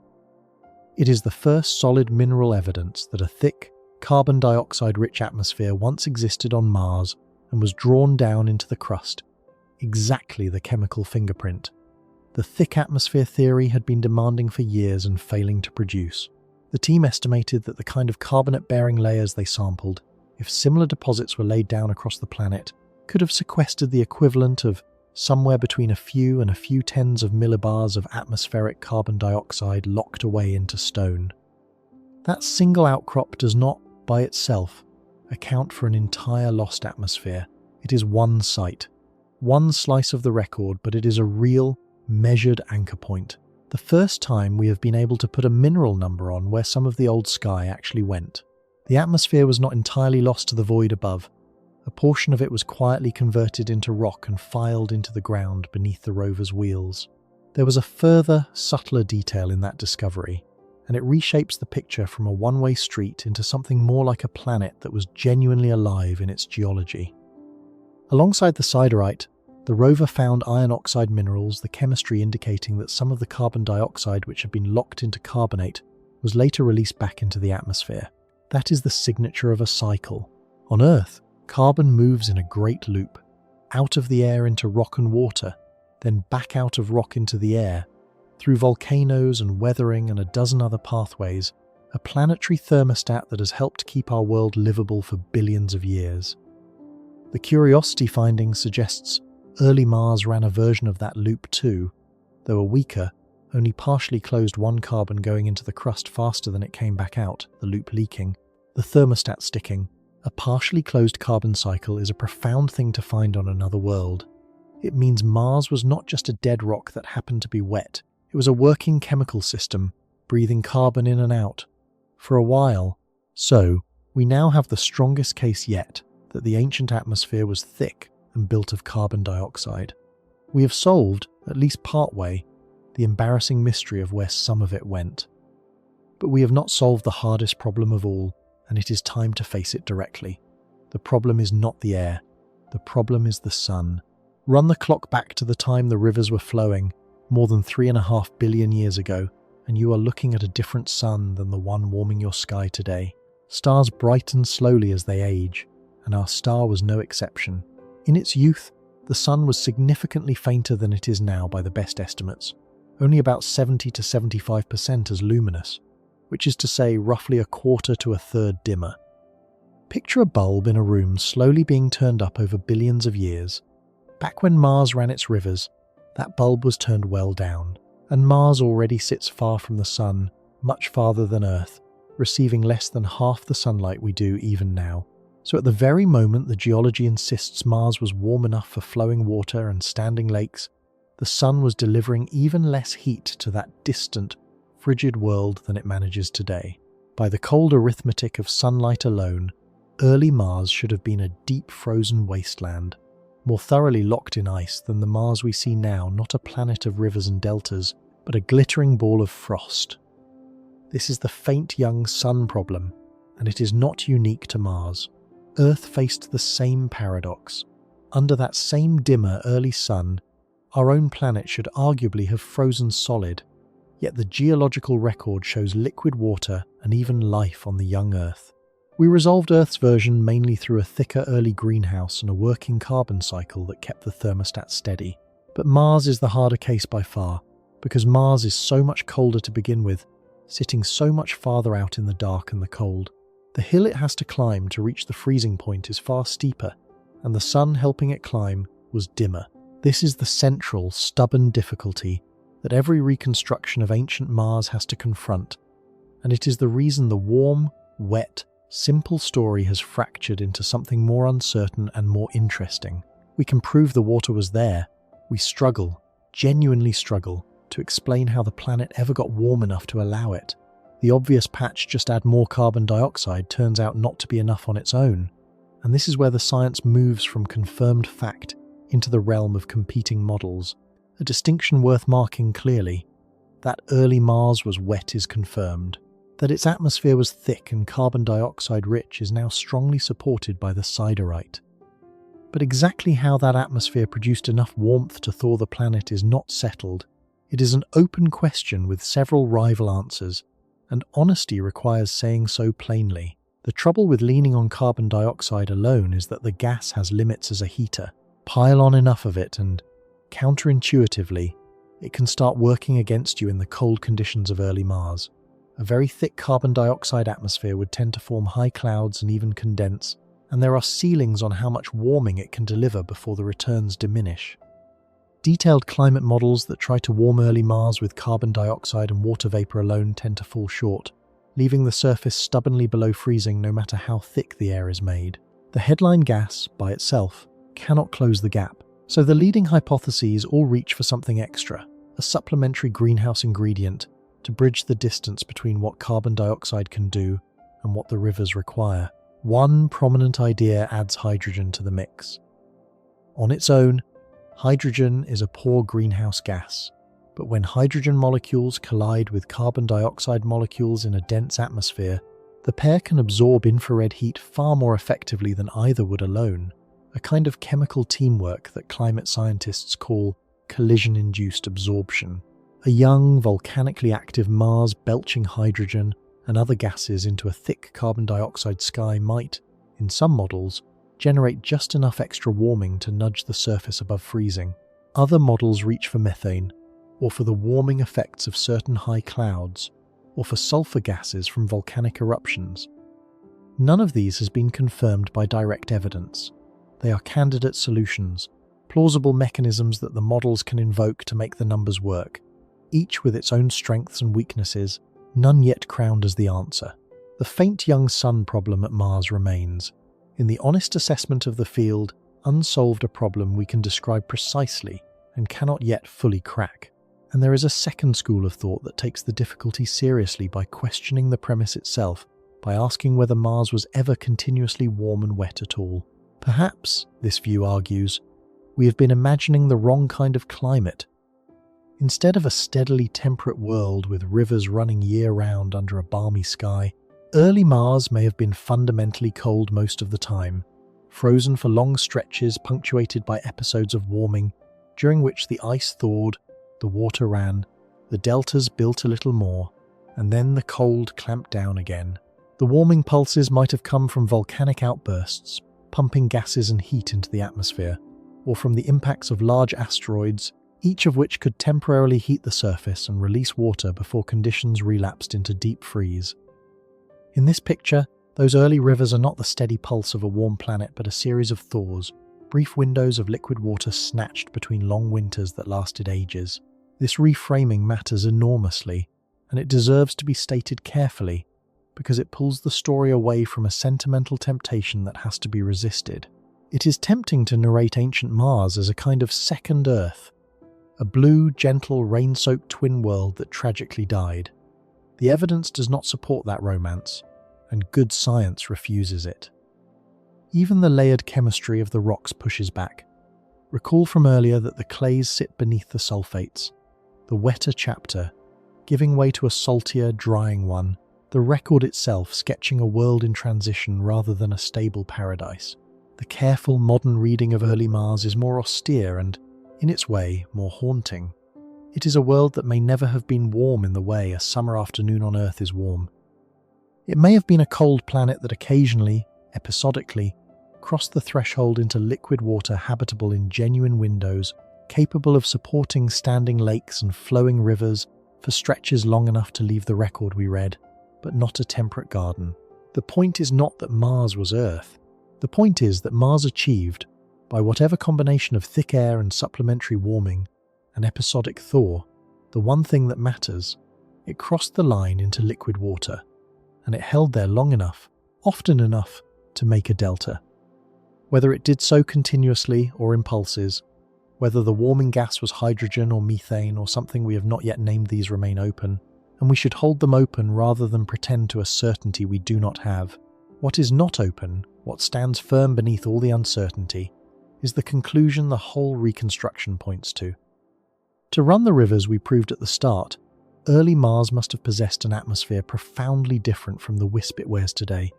It is the first solid mineral evidence that a thick, carbon dioxide-rich atmosphere once existed on Mars and was drawn down into the crust, exactly the chemical fingerprint the thick atmosphere theory had been demanding for years and failing to produce. The team estimated that the kind of carbonate-bearing layers they sampled, if similar deposits were laid down across the planet, could have sequestered the equivalent of somewhere between a few tens of millibars of atmospheric carbon dioxide locked away into stone. That single outcrop does not by itself, account for an entire lost atmosphere. It is one site, one slice of the record, but it is a real, measured anchor point. The first time we have been able to put a mineral number on where some of the old sky actually went. The atmosphere was not entirely lost to the void above. A portion of it was quietly converted into rock and filed into the ground beneath the rover's wheels. There was a further, subtler detail in that discovery, and it reshapes the picture from a one-way street into something more like a planet that was genuinely alive in its geology. Alongside the siderite, the rover found iron oxide minerals, the chemistry indicating that some of the carbon dioxide which had been locked into carbonate was later released back into the atmosphere. That is the signature of a cycle. On Earth, carbon moves in a great loop, out of the air into rock and water, then back out of rock into the air, through volcanoes and weathering and a dozen other pathways, a planetary thermostat that has helped keep our world livable for billions of years. The Curiosity finding suggests early Mars ran a version of that loop too, though a weaker, only partially closed one carbon going into the crust faster than it came back out, the loop leaking, the thermostat sticking. A partially closed carbon cycle is a profound thing to find on another world. It means Mars was not just a dead rock that happened to be wet, it was a working chemical system, breathing carbon in and out, for a while. So, we now have the strongest case yet that the ancient atmosphere was thick and built of carbon dioxide. We have solved, at least partway, the embarrassing mystery of where some of it went. But we have not solved the hardest problem of all, and it is time to face it directly. The problem is not the air. The problem is the sun. Run the clock back to the time the rivers were flowing, more than 3.5 billion years ago, and you are looking at a different sun than the one warming your sky today. Stars brighten slowly as they age, and our star was no exception. In its youth, the sun was significantly fainter than it is now by the best estimates, only about 70 to 75% as luminous, which is to say roughly a quarter to a third dimmer. Picture a bulb in a room slowly being turned up over billions of years. Back when Mars ran its rivers, that bulb was turned well down, and Mars already sits far from the sun, much farther than Earth, receiving less than half the sunlight we do even now. So at the very moment the geology insists Mars was warm enough for flowing water and standing lakes, the sun was delivering even less heat to that distant, frigid world than it manages today. By the cold arithmetic of sunlight alone, early Mars should have been a deep frozen wasteland, more thoroughly locked in ice than the Mars we see now, not a planet of rivers and deltas, but a glittering ball of frost. This is the faint young sun problem, and it is not unique to Mars. Earth faced the same paradox. Under that same dimmer early sun, our own planet should arguably have frozen solid, yet the geological record shows liquid water and even life on the young Earth. We resolved Earth's version mainly through a thicker early greenhouse and a working carbon cycle that kept the thermostat steady. But Mars is the harder case by far, because Mars is so much colder to begin with, sitting so much farther out in the dark and the cold. The hill it has to climb to reach the freezing point is far steeper, and the sun helping it climb was dimmer. This is the central, stubborn difficulty that every reconstruction of ancient Mars has to confront, and it is the reason the warm, wet, simple story has fractured into something more uncertain and more interesting. We can prove the water was there. We struggle, genuinely struggle, to explain how the planet ever got warm enough to allow it. The obvious patch, just add more carbon dioxide, turns out not to be enough on its own. And this is where the science moves from confirmed fact into the realm of competing models. A distinction worth marking clearly. That early Mars was wet is confirmed. That its atmosphere was thick and carbon dioxide rich is now strongly supported by the siderite. But exactly how that atmosphere produced enough warmth to thaw the planet is not settled. It is an open question with several rival answers, and honesty requires saying so plainly. The trouble with leaning on carbon dioxide alone is that the gas has limits as a heater. Pile on enough of it and, counterintuitively, it can start working against you in the cold conditions of early Mars. A very thick carbon dioxide atmosphere would tend to form high clouds and even condense, and there are ceilings on how much warming it can deliver before the returns diminish. Detailed climate models that try to warm early Mars with carbon dioxide and water vapor alone tend to fall short. leaving the surface stubbornly below freezing no matter how thick the air is made. The headline gas, by itself, cannot close the gap, so the leading hypotheses all reach for something extra, a supplementary greenhouse ingredient to bridge the distance between what carbon dioxide can do and what the rivers require. One prominent idea adds hydrogen to the mix. On its own, hydrogen is a poor greenhouse gas, but when hydrogen molecules collide with carbon dioxide molecules in a dense atmosphere, the pair can absorb infrared heat far more effectively than either would alone, a kind of chemical teamwork that climate scientists call collision-induced absorption. A young, volcanically active Mars belching hydrogen and other gases into a thick carbon dioxide sky might, in some models, generate just enough extra warming to nudge the surface above freezing. Other models reach for methane, or for the warming effects of certain high clouds, or for sulfur gases from volcanic eruptions. None of these has been confirmed by direct evidence. They are candidate solutions, plausible mechanisms that the models can invoke to make the numbers work, each with its own strengths and weaknesses, none yet crowned as the answer. The faint young sun problem at Mars remains. In the honest assessment of the field, unsolved a problem we can describe precisely and cannot yet fully crack. And there is a second school of thought that takes the difficulty seriously by questioning the premise itself, by asking whether Mars was ever continuously warm and wet at all. Perhaps, this view argues, we have been imagining the wrong kind of climate. Instead of a steadily temperate world with rivers running year-round under a balmy sky, early Mars may have been fundamentally cold most of the time, frozen for long stretches punctuated by episodes of warming, during which the ice thawed, the water ran, the deltas built a little more, and then the cold clamped down again. The warming pulses might have come from volcanic outbursts, pumping gases and heat into the atmosphere, or from the impacts of large asteroids, each of which could temporarily heat the surface and release water before conditions relapsed into deep freeze. In this picture, those early rivers are not the steady pulse of a warm planet but a series of thaws, brief windows of liquid water snatched between long winters that lasted ages. This reframing matters enormously, and it deserves to be stated carefully, because it pulls the story away from a sentimental temptation that has to be resisted. It is tempting to narrate ancient Mars as a kind of second Earth, a blue, gentle, rain-soaked twin world that tragically died. The evidence does not support that romance, and good science refuses it. Even the layered chemistry of the rocks pushes back. Recall from earlier that the clays sit beneath the sulfates, the wetter chapter, giving way to a saltier, drying one, the record itself sketching a world in transition rather than a stable paradise. The careful, modern reading of early Mars is more austere and, in its way, more haunting. It is a world that may never have been warm in the way a summer afternoon on Earth is warm. It may have been a cold planet that occasionally, episodically, crossed the threshold into liquid water habitable in genuine windows, capable of supporting standing lakes and flowing rivers for stretches long enough to leave the record we read, but not a temperate garden. The point is not that Mars was Earth. The point is that Mars achieved, by whatever combination of thick air and supplementary warming, an episodic thaw, the one thing that matters. It crossed the line into liquid water, and it held there long enough, often enough, to make a delta. Whether it did so continuously or in pulses, whether the warming gas was hydrogen or methane or something we have not yet named, these remain open, and we should hold them open rather than pretend to a certainty we do not have. What is not open, what stands firm beneath all the uncertainty, is the conclusion the whole reconstruction points to. To run the rivers we proved at the start, early Mars must have possessed an atmosphere profoundly different from the wisp it wears today.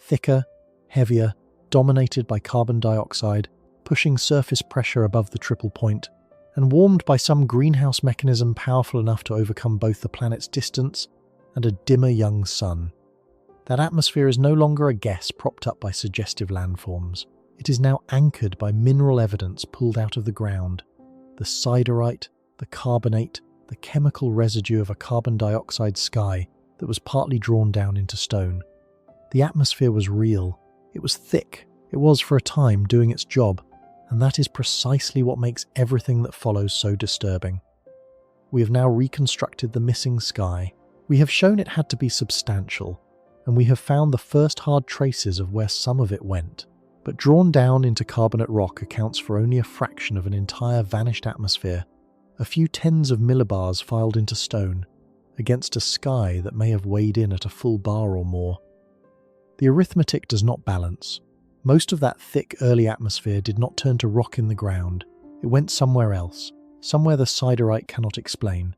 Thicker, heavier, dominated by carbon dioxide, pushing surface pressure above the triple point, and warmed by some greenhouse mechanism powerful enough to overcome both the planet's distance and a dimmer young sun. That atmosphere is no longer a guess propped up by suggestive landforms. It is now anchored by mineral evidence pulled out of the ground. The siderite, the carbonate, the chemical residue of a carbon dioxide sky that was partly drawn down into stone. The atmosphere was real. It was thick. It was, for a time, doing its job, and that is precisely what makes everything that follows so disturbing. We have now reconstructed the missing sky. We have shown it had to be substantial, and we have found the first hard traces of where some of it went. But drawn down into carbonate rock accounts for only a fraction of an entire vanished atmosphere, a few tens of millibars filed into stone, against a sky that may have weighed in at a full bar or more. The arithmetic does not balance. Most of that thick early atmosphere did not turn to rock in the ground. It went somewhere else, somewhere the siderite cannot explain.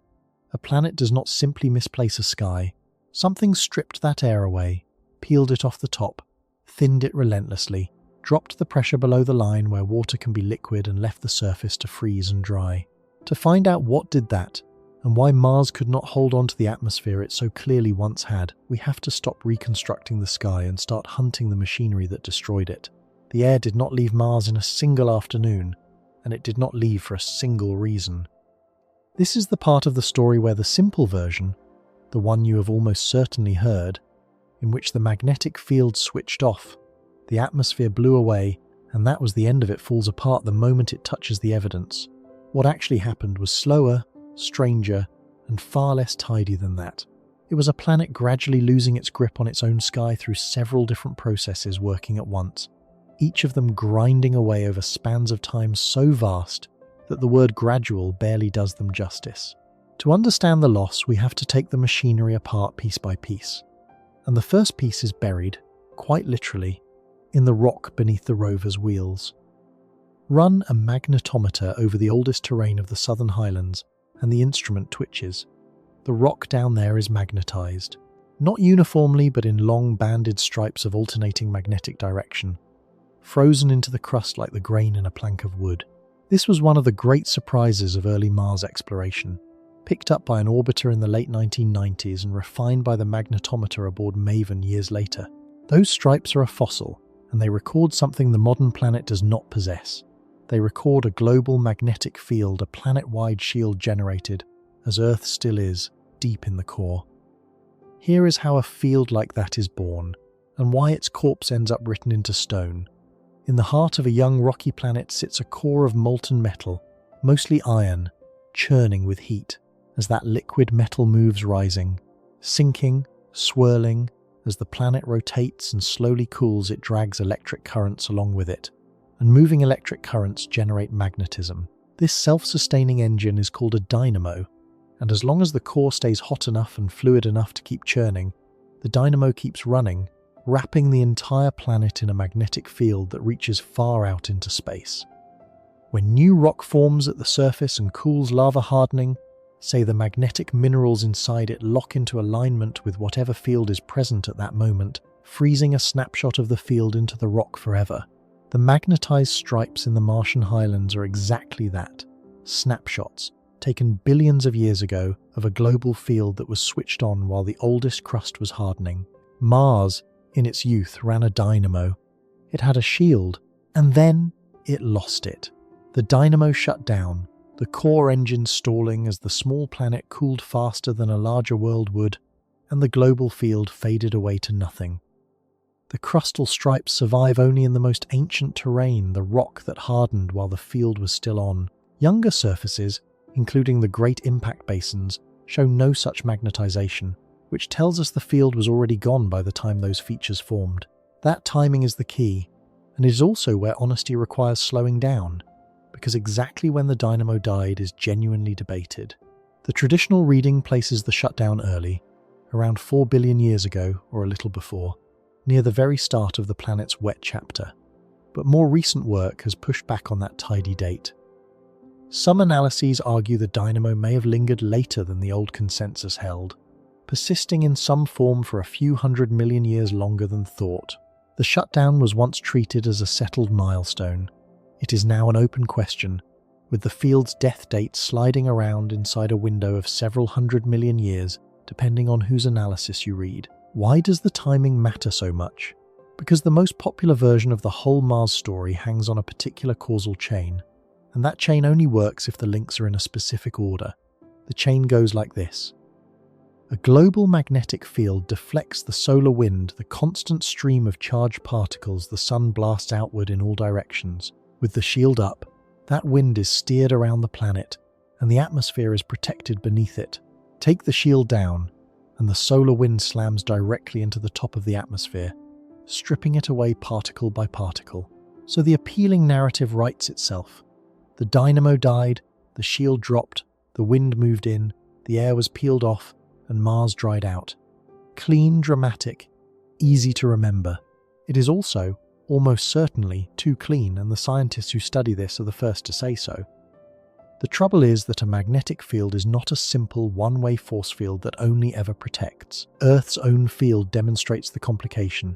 A planet does not simply misplace a sky. Something stripped that air away, peeled it off the top, thinned it relentlessly, dropped the pressure below the line where water can be liquid and left the surface to freeze and dry. To find out what did that, and why Mars could not hold on to the atmosphere it so clearly once had, we have to stop reconstructing the sky and start hunting the machinery that destroyed it. The air did not leave Mars in a single afternoon, and it did not leave for a single reason. This is the part of the story where the simple version, the one you have almost certainly heard, in which the magnetic field switched off, the atmosphere blew away, and that was the end of it, falls apart the moment it touches the evidence. What actually happened was slower, stranger, and far less tidy than that. It was a planet gradually losing its grip on its own sky through several different processes working at once, each of them grinding away over spans of time so vast that the word gradual barely does them justice. To understand the loss, we have to take the machinery apart piece by piece. And the first piece is buried, quite literally, in the rock beneath the rover's wheels. Run a magnetometer over the oldest terrain of the Southern Highlands, and the instrument twitches. The rock down there is magnetized, not uniformly but in long banded stripes of alternating magnetic direction, frozen into the crust like the grain in a plank of wood. This was one of the great surprises of early Mars exploration, picked up by an orbiter in the late 1990s and refined by the magnetometer aboard MAVEN years later. Those stripes are a fossil, and they record something the modern planet does not possess. They record a global magnetic field, a planet-wide shield generated, as Earth still is, deep in the core. Here is how a field like that is born, and why its corpse ends up written into stone. In the heart of a young rocky planet sits a core of molten metal, mostly iron, churning with heat, as that liquid metal moves rising, sinking, swirling. As the planet rotates and slowly cools, it drags electric currents along with it, and moving electric currents generate magnetism. This self-sustaining engine is called a dynamo, and as long as the core stays hot enough and fluid enough to keep churning, the dynamo keeps running, wrapping the entire planet in a magnetic field that reaches far out into space. When new rock forms at the surface and cools lava hardening, say the magnetic minerals inside it lock into alignment with whatever field is present at that moment, freezing a snapshot of the field into the rock forever. The magnetized stripes in the Martian highlands are exactly that, snapshots, taken billions of years ago, of a global field that was switched on while the oldest crust was hardening. Mars, in its youth, ran a dynamo. It had a shield, and then it lost it. The dynamo shut down, the core engine stalling as the small planet cooled faster than a larger world would, and the global field faded away to nothing. The crustal stripes survive only in the most ancient terrain, the rock that hardened while the field was still on. Younger surfaces, including the Great Impact Basins, show no such magnetization, which tells us the field was already gone by the time those features formed. That timing is the key, and it is also where honesty requires slowing down, because exactly when the dynamo died is genuinely debated. The traditional reading places the shutdown early, around 4 billion years ago or a little before, near the very start of the planet's wet chapter, but more recent work has pushed back on that tidy date. Some analyses argue the dynamo may have lingered later than the old consensus held, persisting in some form for a few 100 million years longer than thought. The shutdown was once treated as a settled milestone. It is now an open question, with the field's death date sliding around inside a window of several 100 million years, depending on whose analysis you read. Why does the timing matter so much? Because the most popular version of the whole Mars story hangs on a particular causal chain, and that chain only works if the links are in a specific order. The chain goes like this. A global magnetic field deflects the solar wind, the constant stream of charged particles the sun blasts outward in all directions. With the shield up, that wind is steered around the planet, and the atmosphere is protected beneath it. Take the shield down, and the solar wind slams directly into the top of the atmosphere, stripping it away particle by particle. So the appealing narrative writes itself. The dynamo died, the shield dropped, the wind moved in, the air was peeled off, and Mars dried out. Clean, dramatic, easy to remember. It is also, almost certainly, too clean, and the scientists who study this are the first to say so. The trouble is that a magnetic field is not a simple one-way force field that only ever protects. Earth's own field demonstrates the complication.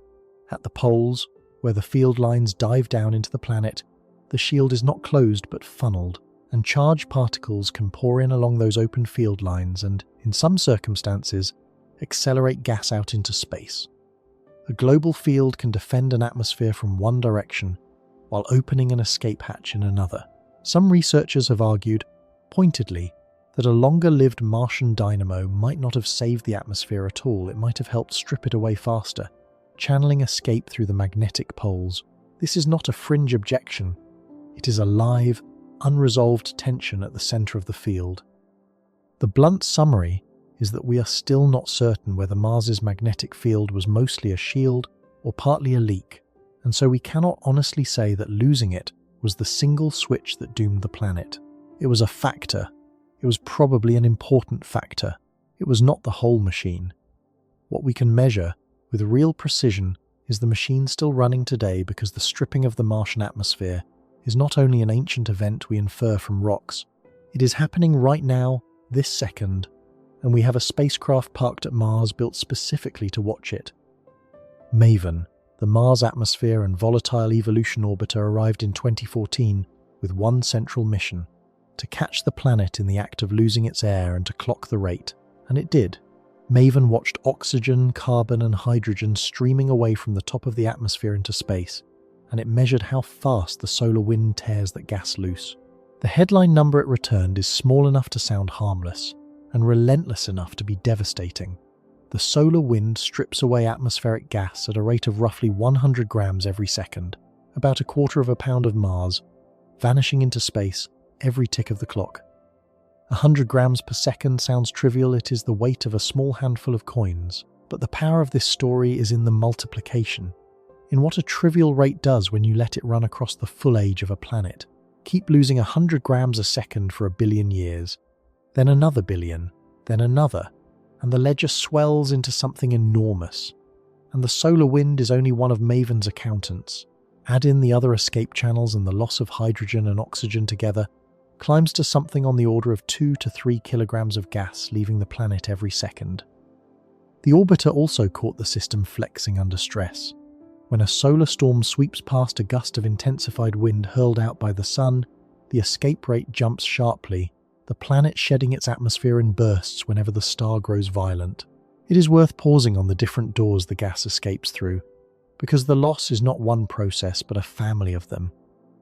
At the poles, where the field lines dive down into the planet, the shield is not closed but funneled, and charged particles can pour in along those open field lines and, in some circumstances, accelerate gas out into space. A global field can defend an atmosphere from one direction, while opening an escape hatch in another. Some researchers have argued, pointedly, that a longer-lived Martian dynamo might not have saved the atmosphere at all. It might have helped strip it away faster, channeling escape through the magnetic poles. This is not a fringe objection. It is a live, unresolved tension at the center of the field. The blunt summary is that we are still not certain whether Mars's magnetic field was mostly a shield or partly a leak, and so we cannot honestly say that losing it was the single switch that doomed the planet. It was a factor. It was probably an important factor. It was not the whole machine. What we can measure with real precision is the machine still running today, because the stripping of the Martian atmosphere is not only an ancient event we infer from rocks, it is happening right now, this second, and we have a spacecraft parked at Mars built specifically to watch it. MAVEN, the Mars Atmosphere and Volatile Evolution Orbiter, arrived in 2014 with one central mission: to catch the planet in the act of losing its air and to clock the rate. And it did. MAVEN watched oxygen, carbon and hydrogen streaming away from the top of the atmosphere into space, and it measured how fast the solar wind tears that gas loose. The headline number it returned is small enough to sound harmless, and relentless enough to be devastating. The solar wind strips away atmospheric gas at a rate of roughly 100 grams every second, about 1/4 pound of Mars, vanishing into space every tick of the clock. 100 grams per second sounds trivial. It is the weight of a small handful of coins. But the power of this story is in the multiplication, in what a trivial rate does when you let it run across the full age of a planet. Keep losing 100 grams a second for 1 billion years, then another billion, then another, and the ledger swells into something enormous. And the solar wind is only one of MAVEN's accountants. Add in the other escape channels, and the loss of hydrogen and oxygen together climbs to something on the order of 2 to 3 kilograms of gas leaving the planet every second. The orbiter also caught the system flexing under stress. When a solar storm sweeps past a gust of intensified wind hurled out by the sun, the escape rate jumps sharply, the planet shedding its atmosphere in bursts whenever the star grows violent. It is worth pausing on the different doors the gas escapes through, because the loss is not one process but a family of them,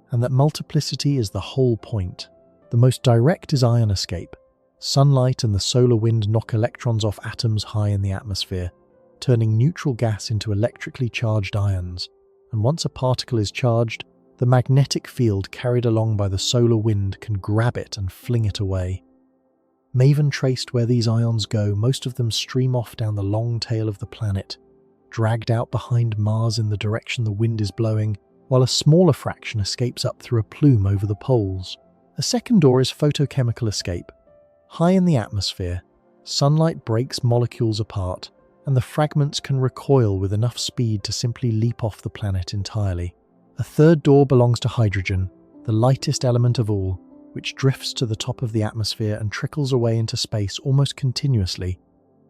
and that multiplicity is the whole point. The most direct is ion escape. Sunlight and the solar wind knock electrons off atoms high in the atmosphere, turning neutral gas into electrically charged ions, and once a particle is charged, the magnetic field carried along by the solar wind can grab it and fling it away. MAVEN traced where these ions go. Most of them stream off down the long tail of the planet, dragged out behind Mars in the direction the wind is blowing, while a smaller fraction escapes up through a plume over the poles. A second door is photochemical escape. High in the atmosphere, sunlight breaks molecules apart, and the fragments can recoil with enough speed to simply leap off the planet entirely. A third door belongs to hydrogen, the lightest element of all, which drifts to the top of the atmosphere and trickles away into space almost continuously,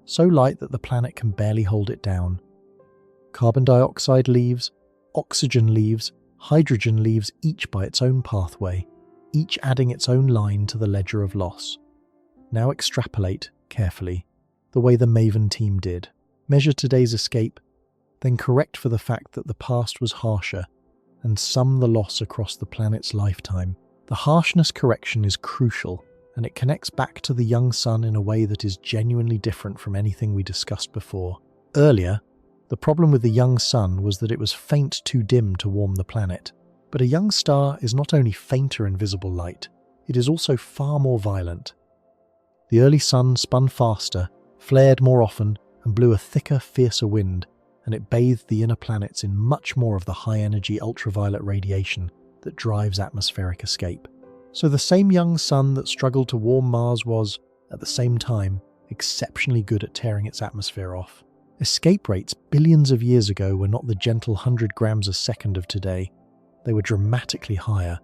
so light that the planet can barely hold it down. Carbon dioxide leaves, oxygen leaves, hydrogen leaves, each by its own pathway, each adding its own line to the ledger of loss. Now extrapolate, carefully, the way the MAVEN team did. Measure today's escape, then correct for the fact that the past was harsher, and sum the loss across the planet's lifetime. The harshness correction is crucial, and it connects back to the young sun in a way that is genuinely different from anything we discussed before. Earlier, the problem with the young sun was that it was faint too dim to warm the planet. But a young star is not only fainter in visible light, it is also far more violent. The early sun spun faster, flared more often, and blew a thicker, fiercer wind, and it bathed the inner planets in much more of the high-energy ultraviolet radiation that drives atmospheric escape. So the same young sun that struggled to warm Mars was, at the same time, exceptionally good at tearing its atmosphere off. Escape rates billions of years ago were not the gentle 100 grams a second of today. They were dramatically higher,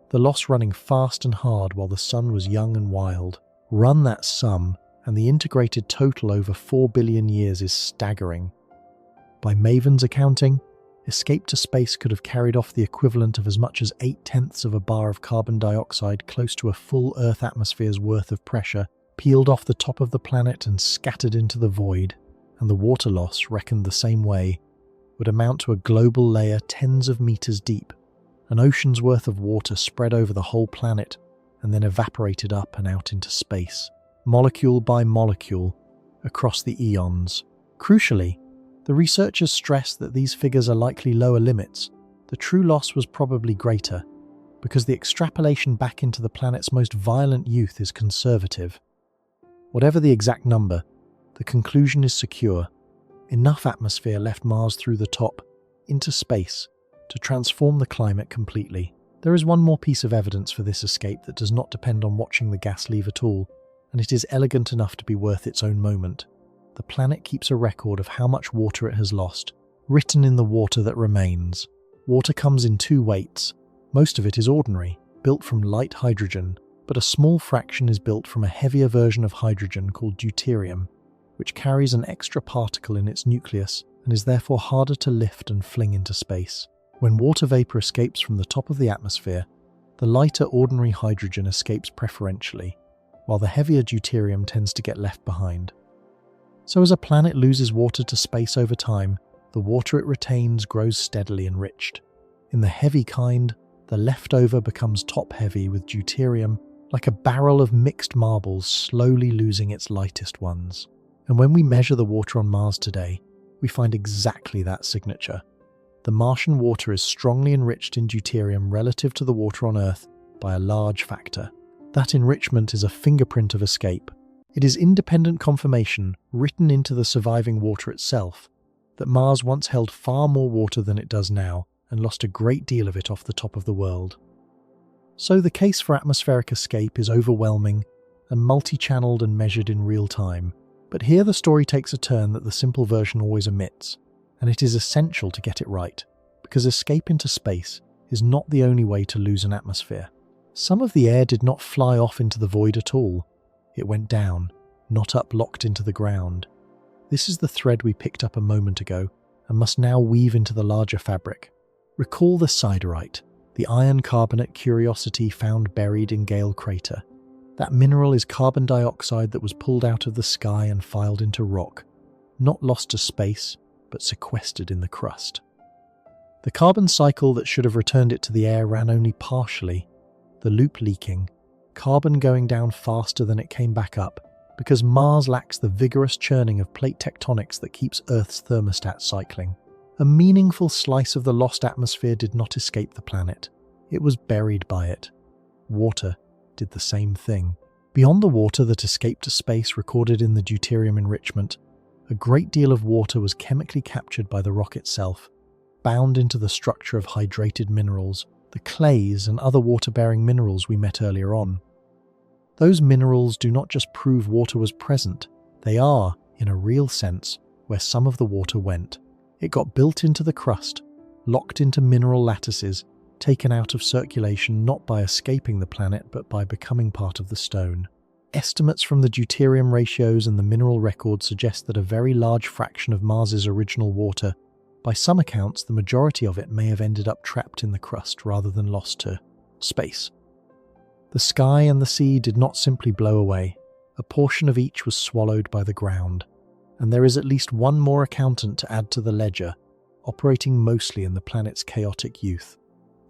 the loss running fast and hard while the sun was young and wild. Run that sum, and the integrated total over 4 billion years is staggering. By MAVEN's accounting, escape to space could have carried off the equivalent of as much as 0.8 of a bar of carbon dioxide close to a full Earth atmosphere's worth of pressure, peeled off the top of the planet and scattered into the void, and the water loss, reckoned the same way, would amount to a global layer tens of meters deep, an ocean's worth of water spread over the whole planet and then evaporated up and out into space, molecule by molecule, across the eons. Crucially, the researchers stress that these figures are likely lower limits. The true loss was probably greater, because the extrapolation back into the planet's most violent youth is conservative. Whatever the exact number, the conclusion is secure. Enough atmosphere left Mars through the top, into space, to transform the climate completely. There is one more piece of evidence for this escape that does not depend on watching the gas leave at all, and it is elegant enough to be worth its own moment. The planet keeps a record of how much water it has lost, written in the water that remains. Water comes in two weights. Most of it is ordinary, built from light hydrogen, but a small fraction is built from a heavier version of hydrogen called deuterium, which carries an extra particle in its nucleus and is therefore harder to lift and fling into space. When water vapor escapes from the top of the atmosphere, the lighter ordinary hydrogen escapes preferentially, while the heavier deuterium tends to get left behind. So as a planet loses water to space over time, the water it retains grows steadily enriched. In the heavy kind, the leftover becomes top-heavy with deuterium, like a barrel of mixed marbles slowly losing its lightest ones. And when we measure the water on Mars today, we find exactly that signature. The Martian water is strongly enriched in deuterium relative to the water on Earth by a large factor. That enrichment is a fingerprint of escape. It is independent confirmation, written into the surviving water itself, that Mars once held far more water than it does now and lost a great deal of it off the top of the world. So the case for atmospheric escape is overwhelming and multi-channeled and measured in real time. But here the story takes a turn that the simple version always omits, and it is essential to get it right, because escape into space is not the only way to lose an atmosphere. Some of the air did not fly off into the void at all. It went down, not up locked into the ground. This is the thread we picked up a moment ago and must now weave into the larger fabric. Recall the siderite, the iron carbonate curiosity found buried in Gale crater. That mineral is carbon dioxide that was pulled out of the sky and filed into rock, not lost to space, but sequestered in the crust. The carbon cycle that should have returned it to the air ran only partially, the loop leaking, carbon going down faster than it came back up, because Mars lacks the vigorous churning of plate tectonics that keeps Earth's thermostat cycling. A meaningful slice of the lost atmosphere did not escape the planet. It was buried by it. Water did the same thing. Beyond the water that escaped to space recorded in the deuterium enrichment, a great deal of water was chemically captured by the rock itself, bound into the structure of hydrated minerals, the clays and other water-bearing minerals we met earlier on. Those minerals do not just prove water was present, they are, in a real sense, where some of the water went. It got built into the crust, locked into mineral lattices, taken out of circulation not by escaping the planet but by becoming part of the stone. Estimates from the deuterium ratios and the mineral record suggest that a very large fraction of Mars's original water, by some accounts the majority of it, may have ended up trapped in the crust rather than lost to space. The sky and the sea did not simply blow away. A portion of each was swallowed by the ground. And there is at least one more accountant to add to the ledger, operating mostly in the planet's chaotic youth: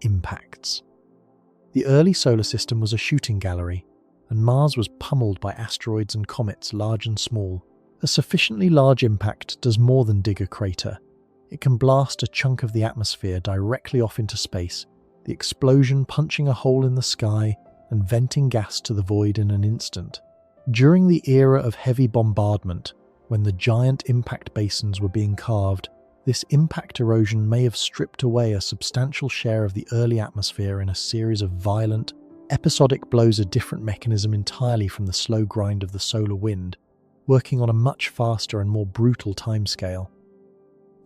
impacts. The early solar system was a shooting gallery, and Mars was pummeled by asteroids and comets large and small. A sufficiently large impact does more than dig a crater. It can blast a chunk of the atmosphere directly off into space, the explosion punching a hole in the sky and venting gas to the void in an instant. During the era of heavy bombardment, when the giant impact basins were being carved, this impact erosion may have stripped away a substantial share of the early atmosphere in a series of violent, episodic blows, a different mechanism entirely from the slow grind of the solar wind, working on a much faster and more brutal timescale.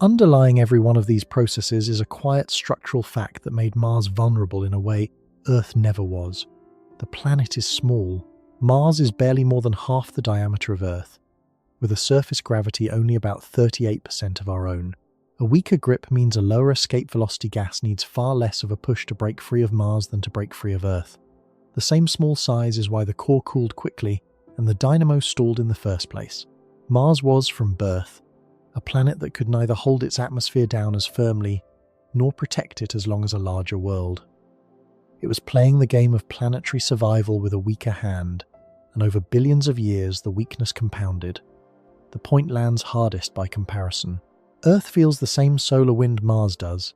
Underlying every one of these processes is a quiet structural fact that made Mars vulnerable in a way Earth never was. The planet is small. Mars is barely more than half the diameter of Earth, with a surface gravity only about 38% of our own. A weaker grip means a lower escape velocity gas needs far less of a push to break free of Mars than to break free of Earth. The same small size is why the core cooled quickly and the dynamo stalled in the first place. Mars was, from birth, a planet that could neither hold its atmosphere down as firmly nor protect it as long as a larger world. It was playing the game of planetary survival with a weaker hand, and over billions of years the weakness compounded. The point lands hardest by comparison. Earth feels the same solar wind Mars does,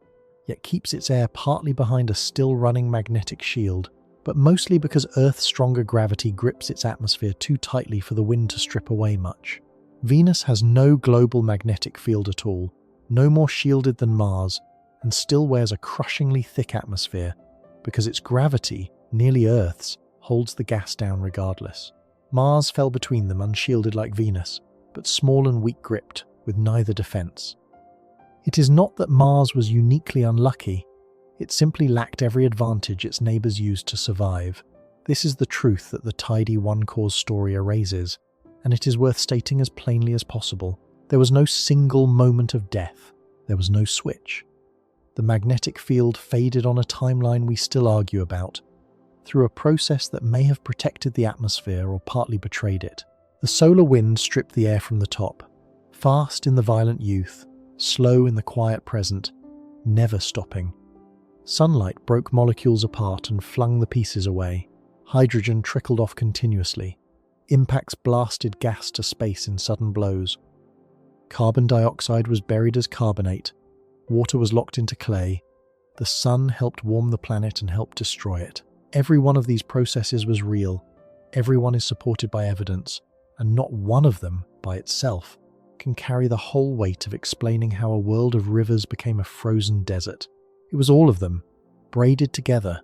yet keeps its air partly behind a still-running magnetic shield, but mostly because Earth's stronger gravity grips its atmosphere too tightly for the wind to strip away much. Venus has no global magnetic field at all, no more shielded than Mars, and still wears a crushingly thick atmosphere, because its gravity, nearly Earth's, holds the gas down regardless. Mars fell between them unshielded like Venus, but small and weak-gripped, with neither defense. It is not that Mars was uniquely unlucky, it simply lacked every advantage its neighbours used to survive. This is the truth that the tidy one-cause story erases, and it is worth stating as plainly as possible. There was no single moment of death. There was no switch. The magnetic field faded on a timeline we still argue about, through a process that may have protected the atmosphere or partly betrayed it. The solar wind stripped the air from the top, fast in the violent youth, slow in the quiet present, never stopping. Sunlight broke molecules apart and flung the pieces away. Hydrogen trickled off continuously. Impacts blasted gas to space in sudden blows. Carbon dioxide was buried as carbonate. Water was locked into clay. The sun helped warm the planet and helped destroy it. Every one of these processes was real. Every one is supported by evidence, and not one of them, by itself, can carry the whole weight of explaining how a world of rivers became a frozen desert. It was all of them, braided together,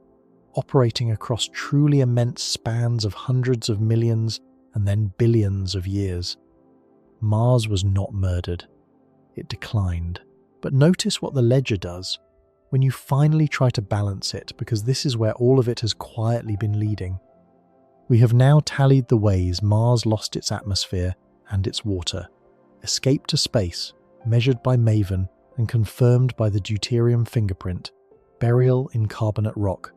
operating across truly immense spans of hundreds of millions and then billions of years. Mars was not murdered. It declined. But notice what the ledger does when you finally try to balance it, because this is where all of it has quietly been leading. We have now tallied the ways Mars lost its atmosphere and its water, escape to space, measured by MAVEN and confirmed by the deuterium fingerprint, burial in carbonate rock,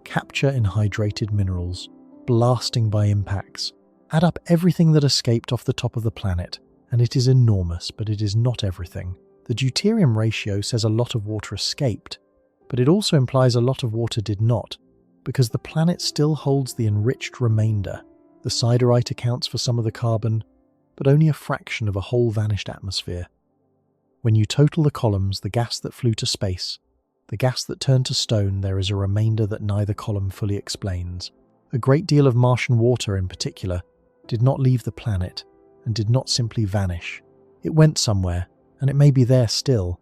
capture in hydrated minerals, blasting by impacts. Add up everything that escaped off the top of the planet, and it is enormous, but it is not everything. The deuterium ratio says a lot of water escaped, but it also implies a lot of water did not, because the planet still holds the enriched remainder. The siderite accounts for some of the carbon, but only a fraction of a whole vanished atmosphere. When you total the columns, the gas that flew to space, the gas that turned to stone, there is a remainder that neither column fully explains. A great deal of Martian water, in particular, did not leave the planet and did not simply vanish. It went somewhere, and it may be there still.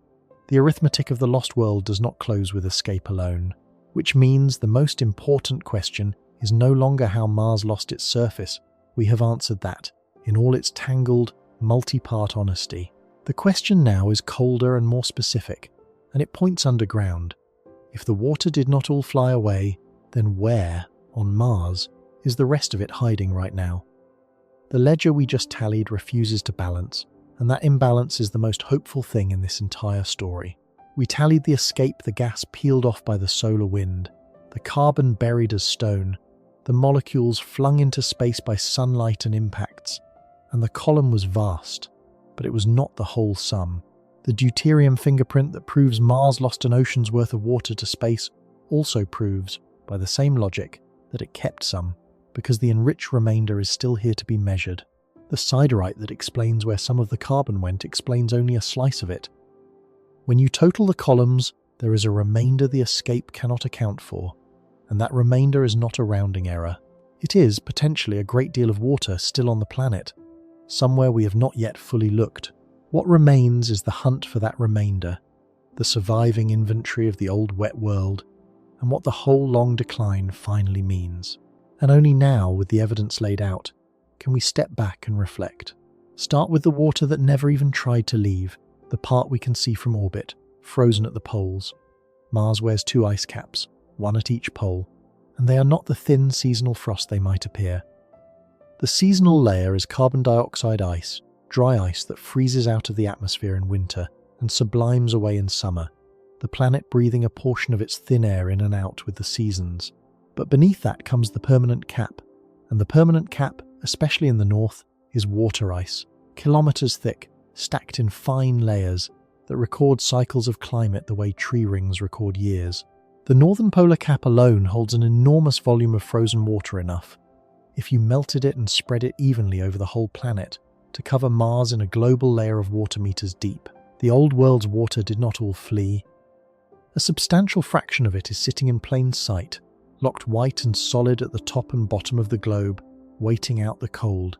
The arithmetic of the lost world does not close with escape alone, which means the most important question is no longer how Mars lost its surface. We have answered that, in all its tangled, multi-part honesty. The question now is colder and more specific, and it points underground. If the water did not all fly away, then where, on Mars, is the rest of it hiding right now? The ledger we just tallied refuses to balance, and that imbalance is the most hopeful thing in this entire story. We tallied the escape, the gas peeled off by the solar wind, the carbon buried as stone, the molecules flung into space by sunlight and impacts, and the column was vast, but it was not the whole sum. The deuterium fingerprint that proves Mars lost an ocean's worth of water to space also proves, by the same logic, that it kept some, because the enriched remainder is still here to be measured. The siderite that explains where some of the carbon went explains only a slice of it. When you total the columns, there is a remainder the escape cannot account for, and that remainder is not a rounding error. It is, potentially, a great deal of water still on the planet. somewhere we have not yet fully looked. What remains is the hunt for that remainder, the surviving inventory of the old wet world, and what the whole long decline finally means. And only now, with the evidence laid out, can we step back and reflect. Start with the water that never even tried to leave, the part we can see from orbit, frozen at the poles. Mars wears 2 ice caps, one at each pole, and they are not the thin seasonal frost they might appear. The seasonal layer is carbon dioxide ice, dry ice that freezes out of the atmosphere in winter and sublimes away in summer, the planet breathing a portion of its thin air in and out with the seasons. But beneath that comes the permanent cap, and the permanent cap, especially in the north, is water ice, kilometers thick, stacked in fine layers that record cycles of climate the way tree rings record years. The northern polar cap alone holds an enormous volume of frozen water, enough, if you melted it and spread it evenly over the whole planet, to cover Mars in a global layer of water meters deep. The old world's water did not all flee. A substantial fraction of it is sitting in plain sight, locked white and solid at the top and bottom of the globe, waiting out the cold.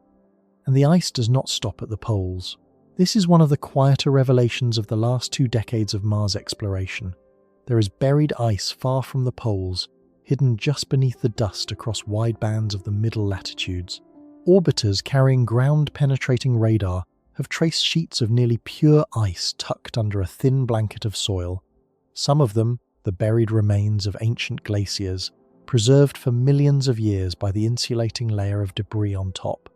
And the ice does not stop at the poles. This is one of the quieter revelations of the last 2 decades of Mars exploration. There is buried ice far from the poles, hidden just beneath the dust across wide bands of the middle latitudes. Orbiters carrying ground-penetrating radar have traced sheets of nearly pure ice tucked under a thin blanket of soil. Some of them, the buried remains of ancient glaciers, preserved for millions of years by the insulating layer of debris on top.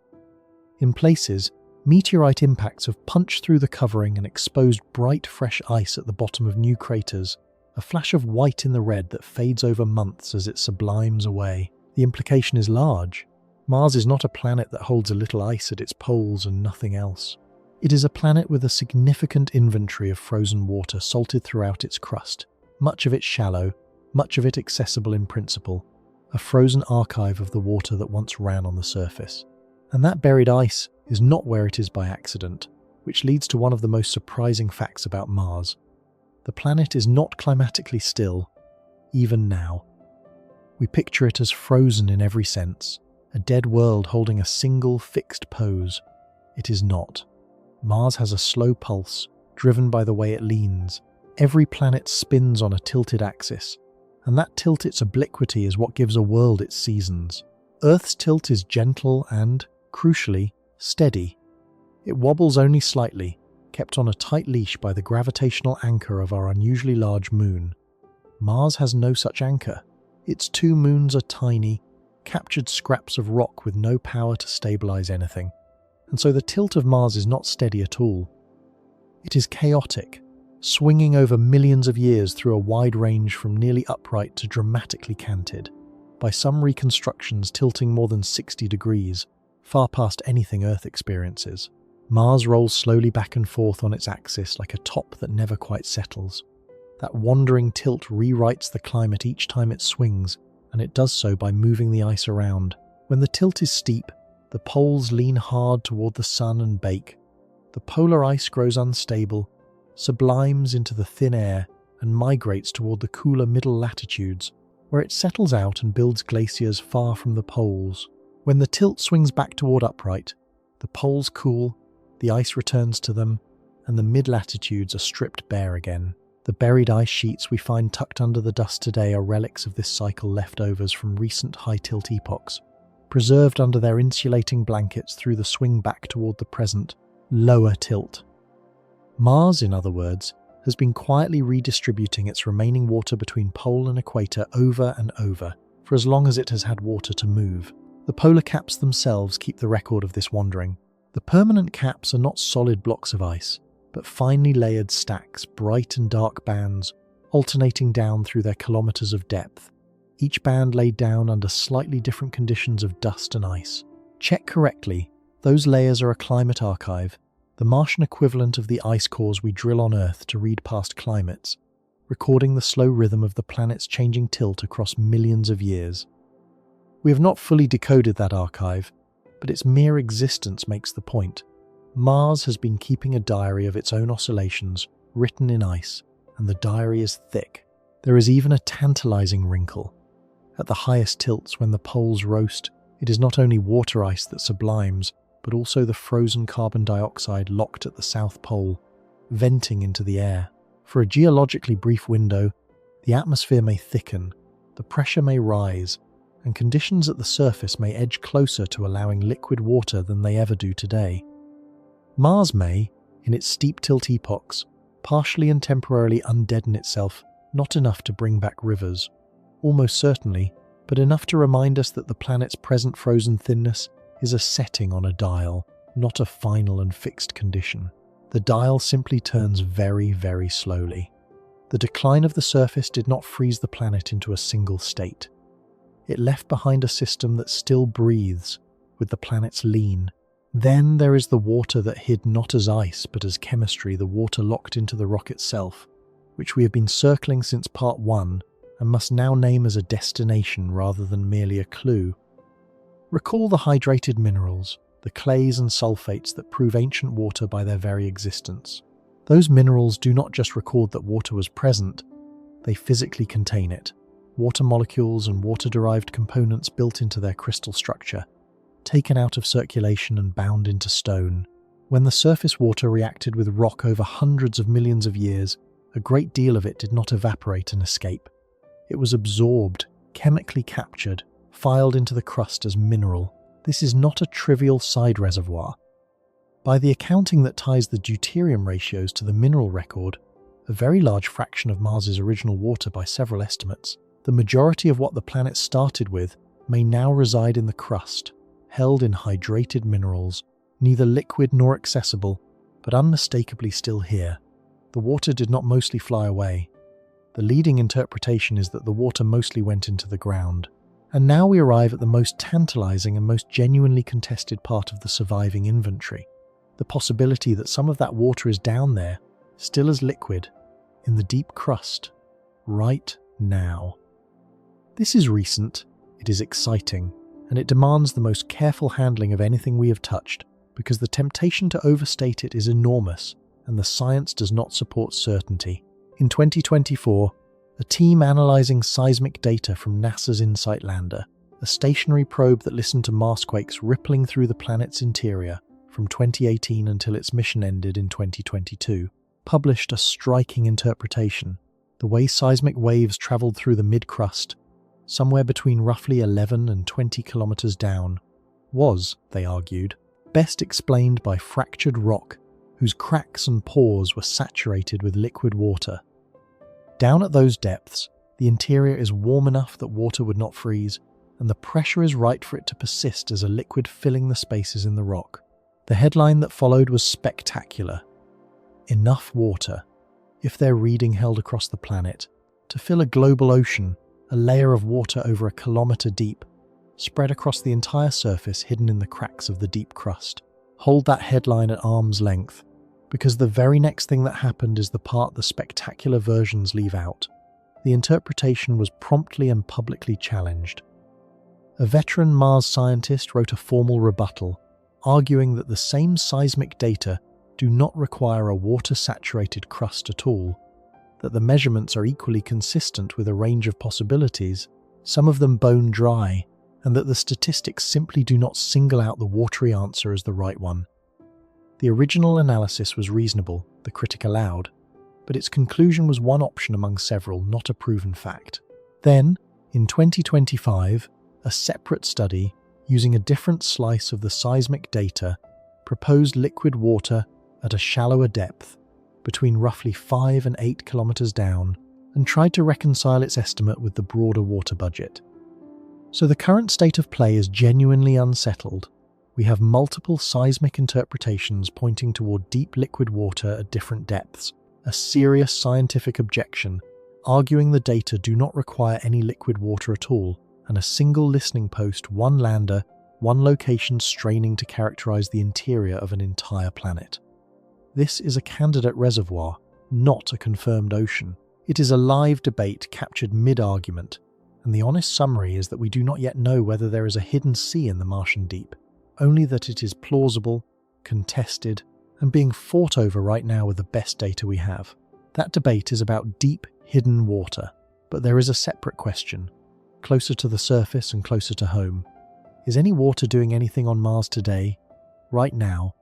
In places, meteorite impacts have punched through the covering and exposed bright, fresh ice at the bottom of new craters, a flash of white in the red that fades over months as it sublimes away. The implication is large. Mars is not a planet that holds a little ice at its poles and nothing else. It is a planet with a significant inventory of frozen water salted throughout its crust, much of it shallow, much of it accessible in principle, a frozen archive of the water that once ran on the surface. And that buried ice is not where it is by accident, which leads to one of the most surprising facts about Mars. The planet is not climatically still, even now. We picture it as frozen in every sense, a dead world holding a single fixed pose. It is not. Mars has a slow pulse, driven by the way it leans. Every planet spins on a tilted axis, and that tilt, its obliquity, is what gives a world its seasons. Earth's tilt is gentle and, crucially, steady. It wobbles only slightly, kept on a tight leash by the gravitational anchor of our unusually large moon. Mars has no such anchor. Its 2 moons are tiny, captured scraps of rock with no power to stabilize anything. And so the tilt of Mars is not steady at all. It is chaotic, swinging over millions of years through a wide range from nearly upright to dramatically canted, by some reconstructions tilting more than 60 degrees, far past anything Earth experiences. Mars rolls slowly back and forth on its axis like a top that never quite settles. That wandering tilt rewrites the climate each time it swings, and it does so by moving the ice around. When the tilt is steep, the poles lean hard toward the sun and bake. The polar ice grows unstable, sublimes into the thin air, and migrates toward the cooler middle latitudes, where it settles out and builds glaciers far from the poles. When the tilt swings back toward upright, the poles cool, the ice returns to them, and the mid-latitudes are stripped bare again. The buried ice sheets we find tucked under the dust today are relics of this cycle, leftovers from recent high-tilt epochs, preserved under their insulating blankets through the swing back toward the present, lower tilt. Mars, in other words, has been quietly redistributing its remaining water between pole and equator over and over, for as long as it has had water to move. The polar caps themselves keep the record of this wandering. The permanent caps are not solid blocks of ice, but finely layered stacks, bright and dark bands, alternating down through their kilometers of depth, each band laid down under slightly different conditions of dust and ice. Check correctly, those layers are a climate archive, the Martian equivalent of the ice cores we drill on Earth to read past climates, recording the slow rhythm of the planet's changing tilt across millions of years. We have not fully decoded that archive, but its mere existence makes the point. Mars has been keeping a diary of its own oscillations, written in ice, and the diary is thick. There is even a tantalizing wrinkle. At the highest tilts, when the poles roast, it is not only water ice that sublimes, but also the frozen carbon dioxide locked at the South Pole, venting into the air. For a geologically brief window, the atmosphere may thicken, the pressure may rise, and conditions at the surface may edge closer to allowing liquid water than they ever do today. Mars may, in its steep tilt epochs, partially and temporarily undeaden itself, not enough to bring back rivers, almost certainly, but enough to remind us that the planet's present frozen thinness is a setting on a dial, not a final and fixed condition. The dial simply turns very, very slowly. The decline of the surface did not freeze the planet into a single state. It left behind a system that still breathes, with the planet's lean. Then there is the water that hid not as ice but as chemistry, the water locked into the rock itself, which we have been circling since part 1 and must now name as a destination rather than merely a clue. Recall the hydrated minerals, the clays and sulfates that prove ancient water by their very existence. Those minerals do not just record that water was present, they physically contain it. Water molecules and water-derived components built into their crystal structure, taken out of circulation and bound into stone. When the surface water reacted with rock over hundreds of millions of years, a great deal of it did not evaporate and escape. It was absorbed, chemically captured, filed into the crust as mineral. This is not a trivial side reservoir. By the accounting that ties the deuterium ratios to the mineral record, a very large fraction of Mars's original water by several estimates, the majority of what the planet started with may now reside in the crust, held in hydrated minerals, neither liquid nor accessible, but unmistakably still here. The water did not mostly fly away. The leading interpretation is that the water mostly went into the ground. And now we arrive at the most tantalizing and most genuinely contested part of the surviving inventory. The possibility that some of that water is down there, still as liquid, in the deep crust, right now. This is recent, it is exciting, and it demands the most careful handling of anything we have touched, because the temptation to overstate it is enormous, and the science does not support certainty. In 2024, a team analysing seismic data from NASA's InSight lander, a stationary probe that listened to Marsquakes rippling through the planet's interior from 2018 until its mission ended in 2022, published a striking interpretation. The way seismic waves travelled through the mid-crust, somewhere between roughly 11 and 20 kilometres down, was, they argued, best explained by fractured rock whose cracks and pores were saturated with liquid water. Down at those depths, the interior is warm enough that water would not freeze, and the pressure is right for it to persist as a liquid filling the spaces in the rock. The headline that followed was spectacular. Enough water, if their reading held across the planet, to fill a global ocean, a layer of water over a kilometre deep, spread across the entire surface hidden in the cracks of the deep crust. Hold that headline at arm's length, because the very next thing that happened is the part the spectacular versions leave out. The interpretation was promptly and publicly challenged. A veteran Mars scientist wrote a formal rebuttal, arguing that the same seismic data do not require a water-saturated crust at all, that the measurements are equally consistent with a range of possibilities, some of them bone dry, and that the statistics simply do not single out the watery answer as the right one. The original analysis was reasonable, the critic allowed, but its conclusion was one option among several, not a proven fact. Then, in 2025, a separate study, using a different slice of the seismic data, proposed liquid water at a shallower depth, between roughly 5 and 8 kilometres down, and tried to reconcile its estimate with the broader water budget. So the current state of play is genuinely unsettled. We have multiple seismic interpretations pointing toward deep liquid water at different depths, a serious scientific objection, arguing the data do not require any liquid water at all, and a single listening post, one lander, one location straining to characterize the interior of an entire planet. This is a candidate reservoir, not a confirmed ocean. It is a live debate captured mid-argument, and the honest summary is that we do not yet know whether there is a hidden sea in the Martian deep, only that it is plausible, contested, and being fought over right now with the best data we have. That debate is about deep, hidden water, but there is a separate question, closer to the surface and closer to home. Is any water doing anything on Mars today? Right now,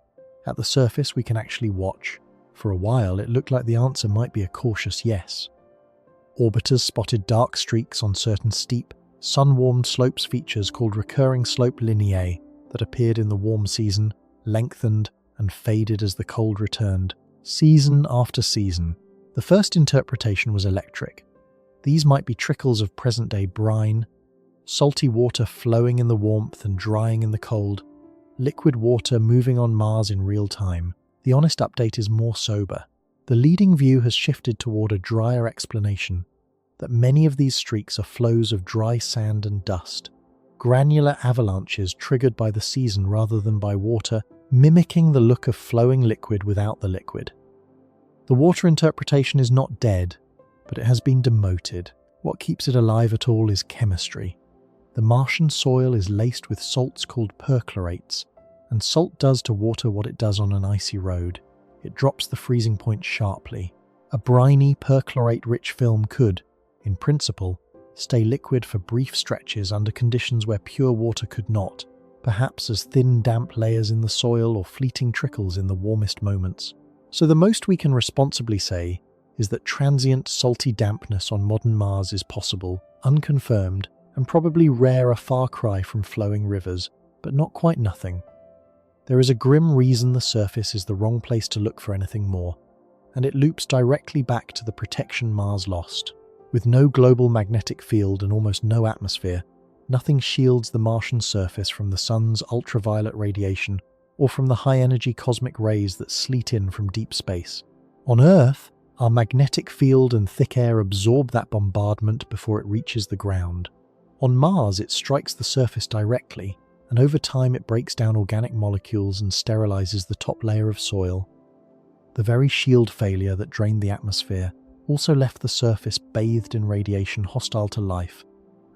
at the surface we can actually watch. For a while, it looked like the answer might be a cautious yes. Orbiters spotted dark streaks on certain steep, sun-warmed slopes features called recurring slope lineae that appeared in the warm season, lengthened, and faded as the cold returned, season after season. The first interpretation was electric. These might be trickles of present-day brine, salty water flowing in the warmth and drying in the cold, liquid water moving on Mars in real time. The honest update is more sober. The leading view has shifted toward a drier explanation, that many of these streaks are flows of dry sand and dust, granular avalanches triggered by the season rather than by water, mimicking the look of flowing liquid without the liquid. The water interpretation is not dead, but it has been demoted. What keeps it alive at all is chemistry. The Martian soil is laced with salts called perchlorates, and salt does to water what it does on an icy road. It drops the freezing point sharply. A briny, perchlorate-rich film could, in principle, stay liquid for brief stretches under conditions where pure water could not, perhaps as thin, damp layers in the soil or fleeting trickles in the warmest moments. So the most we can responsibly say is that transient, salty dampness on modern Mars is possible, unconfirmed, and probably rare, a far cry from flowing rivers, but not quite nothing. There is a grim reason the surface is the wrong place to look for anything more, and it loops directly back to the protection Mars lost. With no global magnetic field and almost no atmosphere, nothing shields the Martian surface from the sun's ultraviolet radiation or from the high-energy cosmic rays that sleet in from deep space. On Earth, our magnetic field and thick air absorb that bombardment before it reaches the ground. On Mars, it strikes the surface directly, and over time it breaks down organic molecules and sterilizes the top layer of soil. The very shield failure that drained the atmosphere also left the surface bathed in radiation hostile to life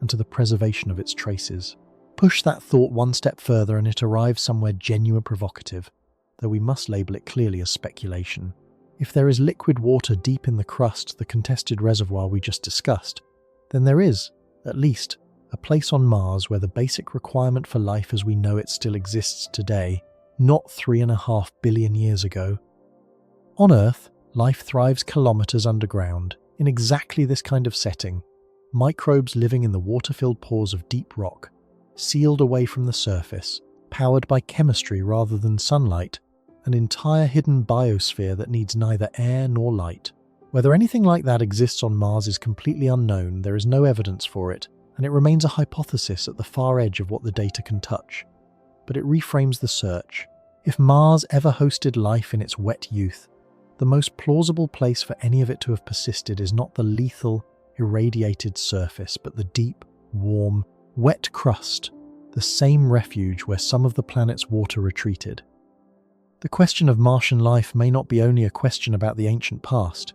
and to the preservation of its traces. Push that thought one step further and it arrives somewhere genuinely provocative, though we must label it clearly as speculation. If there is liquid water deep in the crust, the contested reservoir we just discussed, then there is, at least, a place on Mars where the basic requirement for life as we know it still exists today, not 3.5 billion years ago. On Earth, life thrives kilometers underground, in exactly this kind of setting, microbes living in the water-filled pores of deep rock, sealed away from the surface, powered by chemistry rather than sunlight, an entire hidden biosphere that needs neither air nor light. Whether anything like that exists on Mars is completely unknown. There is no evidence for it, and it remains a hypothesis at the far edge of what the data can touch. But it reframes the search. If Mars ever hosted life in its wet youth, the most plausible place for any of it to have persisted is not the lethal, irradiated surface, but the deep, warm, wet crust, the same refuge where some of the planet's water retreated. The question of Martian life may not be only a question about the ancient past.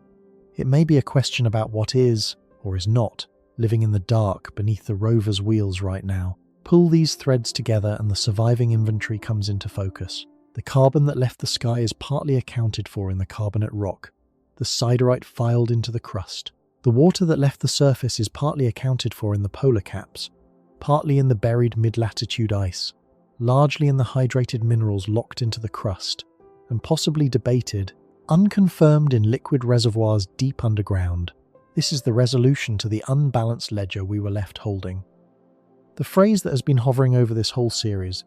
It may be a question about what is, or is not, living in the dark beneath the rover's wheels right now. Pull these threads together and the surviving inventory comes into focus. The carbon that left the sky is partly accounted for in the carbonate rock, the siderite filed into the crust. The water that left the surface is partly accounted for in the polar caps, partly in the buried mid-latitude ice, largely in the hydrated minerals locked into the crust, and possibly debated, unconfirmed in liquid reservoirs deep underground. This is the resolution to the unbalanced ledger we were left holding. The phrase that has been hovering over this whole series,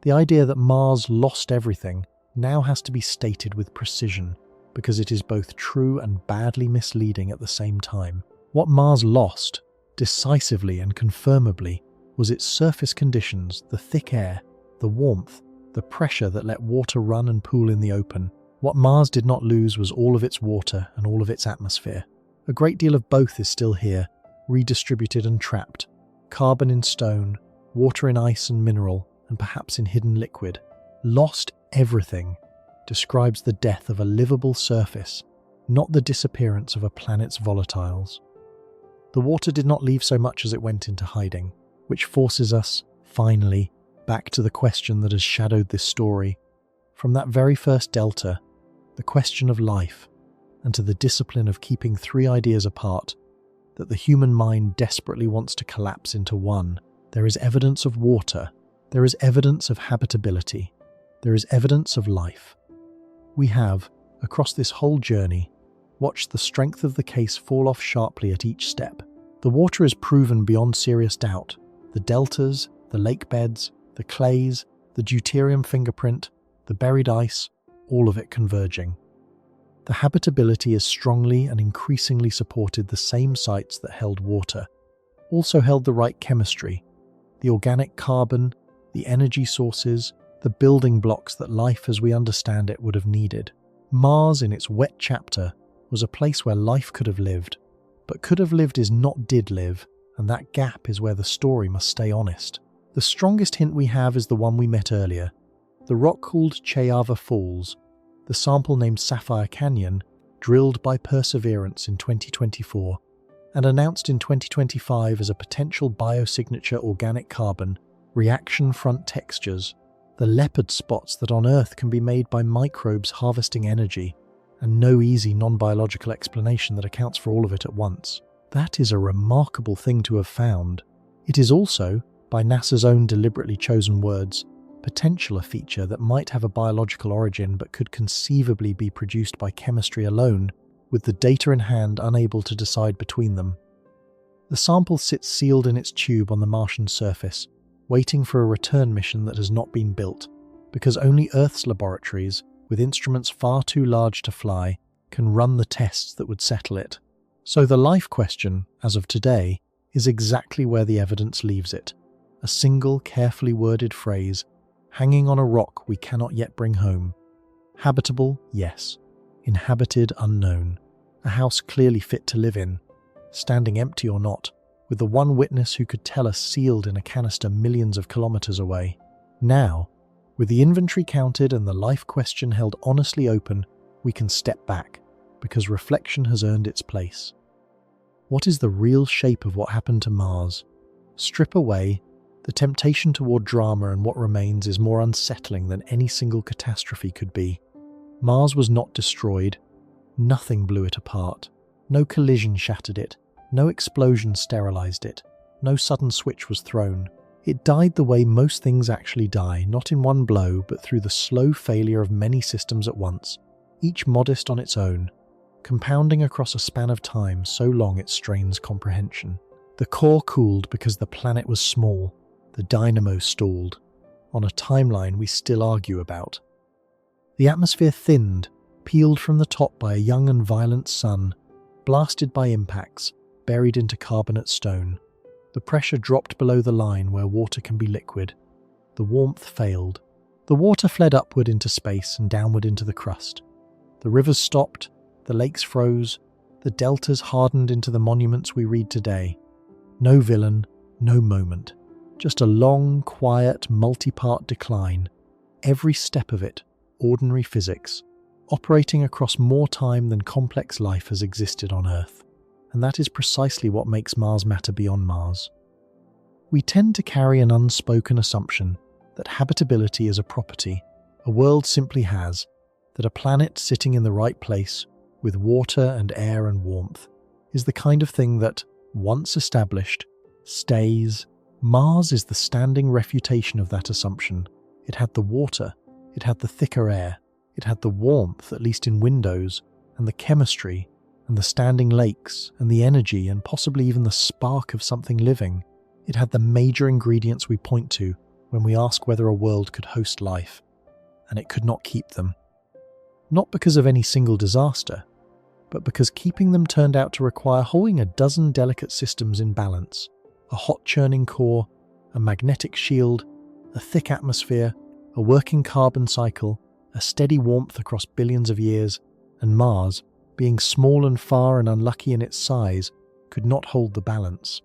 the idea that Mars lost everything, now has to be stated with precision, because it is both true and badly misleading at the same time. What Mars lost, decisively and confirmably, was its surface conditions, the thick air, the warmth, the pressure that let water run and pool in the open. What Mars did not lose was all of its water and all of its atmosphere. A great deal of both is still here, redistributed and trapped. Carbon in stone, water in ice and mineral, and perhaps in hidden liquid. Lost everything describes the death of a livable surface, not the disappearance of a planet's volatiles. The water did not leave so much as it went into hiding, which forces us, finally, back to the question that has shadowed this story. From that very first delta, the question of life, and to the discipline of keeping three ideas apart, that the human mind desperately wants to collapse into one. There is evidence of water, there is evidence of habitability, there is evidence of life. We have, across this whole journey, watched the strength of the case fall off sharply at each step. The water is proven beyond serious doubt. The deltas, the lake beds, the clays, the deuterium fingerprint, the buried ice, all of it converging. The habitability is strongly and increasingly supported the same sites that held water, also held the right chemistry, the organic carbon, the energy sources, the building blocks that life as we understand it would have needed. Mars, in its wet chapter, was a place where life could have lived. But could have lived is not did live, and that gap is where the story must stay honest. The strongest hint we have is the one we met earlier. The rock called Chayava Falls, the sample named Sapphire Canyon, drilled by Perseverance in 2024, and announced in 2025 as a potential biosignature organic carbon, reaction front textures, the leopard spots that on Earth can be made by microbes harvesting energy, and no easy non-biological explanation that accounts for all of it at once. That is a remarkable thing to have found. It is also, by NASA's own deliberately chosen words, potential a feature that might have a biological origin but could conceivably be produced by chemistry alone, with the data in hand unable to decide between them. The sample sits sealed in its tube on the Martian surface, waiting for a return mission that has not been built, because only Earth's laboratories, with instruments far too large to fly, can run the tests that would settle it. So the life question, as of today, is exactly where the evidence leaves it. A single, carefully worded phrase, hanging on a rock we cannot yet bring home. Habitable, yes. Inhabited, unknown. A house clearly fit to live in. Standing empty or not, with the one witness who could tell us sealed in a canister millions of kilometers away. Now, with the inventory counted and the life question held honestly open, we can step back, because reflection has earned its place. What is the real shape of what happened to Mars? Strip away, the temptation toward drama and what remains is more unsettling than any single catastrophe could be. Mars was not destroyed. Nothing blew it apart. No collision shattered it. No explosion sterilized it. No sudden switch was thrown. It died the way most things actually die, not in one blow, but through the slow failure of many systems at once, each modest on its own, compounding across a span of time so long it strains comprehension. The core cooled because the planet was small. The dynamo stalled, on a timeline we still argue about. The atmosphere thinned, peeled from the top by a young and violent sun, blasted by impacts, buried into carbonate stone. The pressure dropped below the line where water can be liquid. The warmth failed. The water fled upward into space and downward into the crust. The rivers stopped, the lakes froze, the deltas hardened into the monuments we read today. No villain, no moment. Just a long, quiet, multi-part decline. Every step of it, ordinary physics, operating across more time than complex life has existed on Earth. And that is precisely what makes Mars matter beyond Mars. We tend to carry an unspoken assumption that habitability is a property a world simply has, that a planet sitting in the right place, with water and air and warmth, is the kind of thing that, once established, stays. Mars is the standing refutation of that assumption. It had the water, it had the thicker air, it had the warmth, at least in windows, and the chemistry, and the standing lakes, and the energy, and possibly even the spark of something living. It had the major ingredients we point to when we ask whether a world could host life, and it could not keep them. Not because of any single disaster, but because keeping them turned out to require holding a dozen delicate systems in balance. A hot churning core, a magnetic shield, a thick atmosphere, a working carbon cycle, a steady warmth across billions of years, and Mars, being small and far and unlucky in its size, could not hold the balance.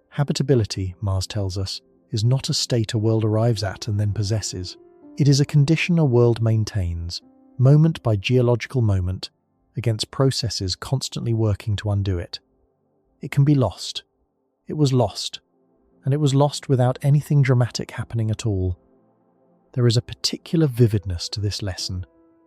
Habitability, Mars tells us, is not a state a world arrives at and then possesses. It is a condition a world maintains, moment by geological moment, against processes constantly working to undo it. It can be lost. It was lost, and it was lost without anything dramatic happening at all. There is a particular vividness to this lesson,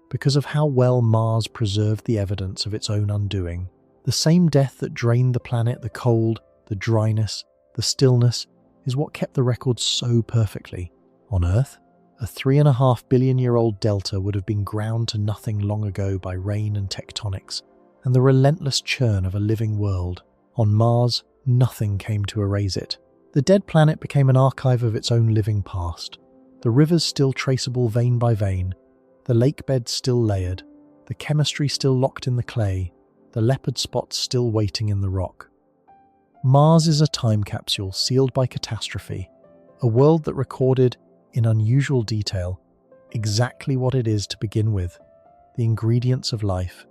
because of how well Mars preserved the evidence of its own undoing. The same death that drained the planet, the cold, the dryness, the stillness, is what kept the record so perfectly. On Earth, A 3.5 billion-year-old delta would have been ground to nothing long ago by rain and tectonics, and the relentless churn of a living world. On Mars, nothing came to erase it. The dead planet became an archive of its own living past. The rivers still traceable vein by vein, the lake beds still layered, the chemistry still locked in the clay, the leopard spots still waiting in the rock. Mars is a time capsule sealed by catastrophe, a world that recorded, in unusual detail, exactly what it is to begin with, the ingredients of life,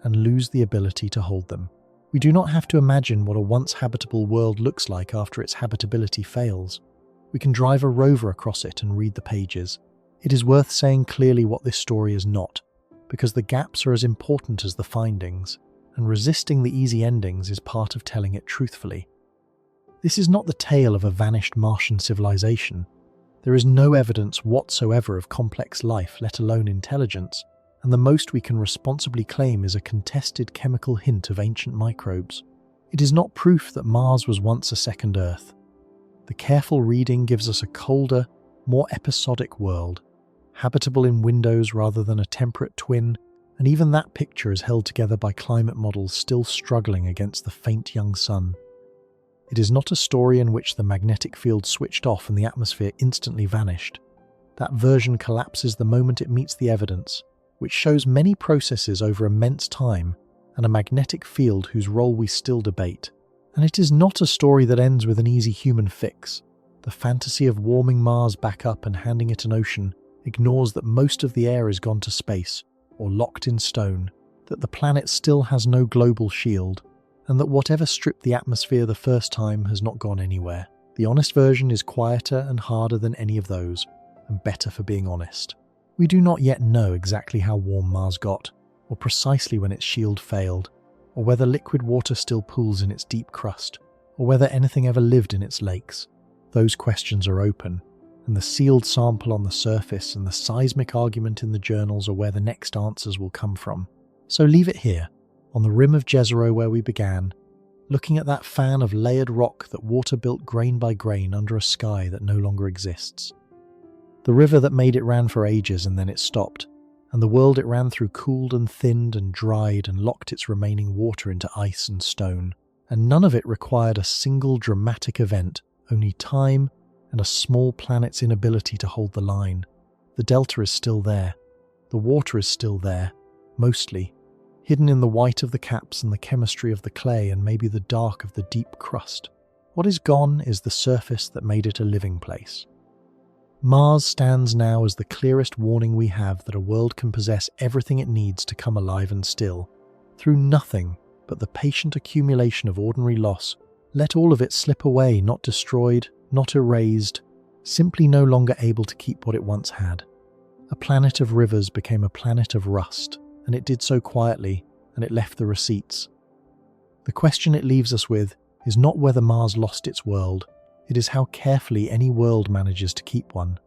and lose the ability to hold them. We do not have to imagine what a once habitable world looks like after its habitability fails. We can drive a rover across it and read the pages. It is worth saying clearly what this story is not, because the gaps are as important as the findings, and resisting the easy endings is part of telling it truthfully. This is not the tale of a vanished Martian civilization. There is no evidence whatsoever of complex life, let alone intelligence, and the most we can responsibly claim is a contested chemical hint of ancient microbes. It is not proof that Mars was once a second Earth. The careful reading gives us a colder, more episodic world, habitable in windows rather than a temperate twin, and even that picture is held together by climate models still struggling against the faint young sun. It is not a story in which the magnetic field switched off and the atmosphere instantly vanished. That version collapses the moment it meets the evidence, which shows many processes over immense time and a magnetic field whose role we still debate. And it is not a story that ends with an easy human fix. The fantasy of warming Mars back up and handing it an ocean ignores that most of the air is gone to space, or locked in stone, that the planet still has no global shield, and that whatever stripped the atmosphere the first time has not gone anywhere. The honest version is quieter and harder than any of those, and better for being honest. We do not yet know exactly how warm Mars got, or precisely when its shield failed, or whether liquid water still pools in its deep crust, or whether anything ever lived in its lakes. Those questions are open, and the sealed sample on the surface and the seismic argument in the journals are where the next answers will come from. So leave it here, on the rim of Jezero where we began, looking at that fan of layered rock that water built grain by grain under a sky that no longer exists. The river that made it ran for ages and then it stopped, and the world it ran through cooled and thinned and dried and locked its remaining water into ice and stone, and none of it required a single dramatic event, only time and a small planet's inability to hold the line. The delta is still there. The water is still there, mostly, hidden in the white of the caps and the chemistry of the clay and maybe the dark of the deep crust. What is gone is the surface that made it a living place. Mars stands now as the clearest warning we have that a world can possess everything it needs to come alive and still, through nothing but the patient accumulation of ordinary loss. Let all of it slip away, not destroyed, not erased, simply no longer able to keep what it once had. A planet of rivers became a planet of rust, and it did so quietly, and it left the receipts. The question it leaves us with is not whether Mars lost its world, it is how carefully any world manages to keep one.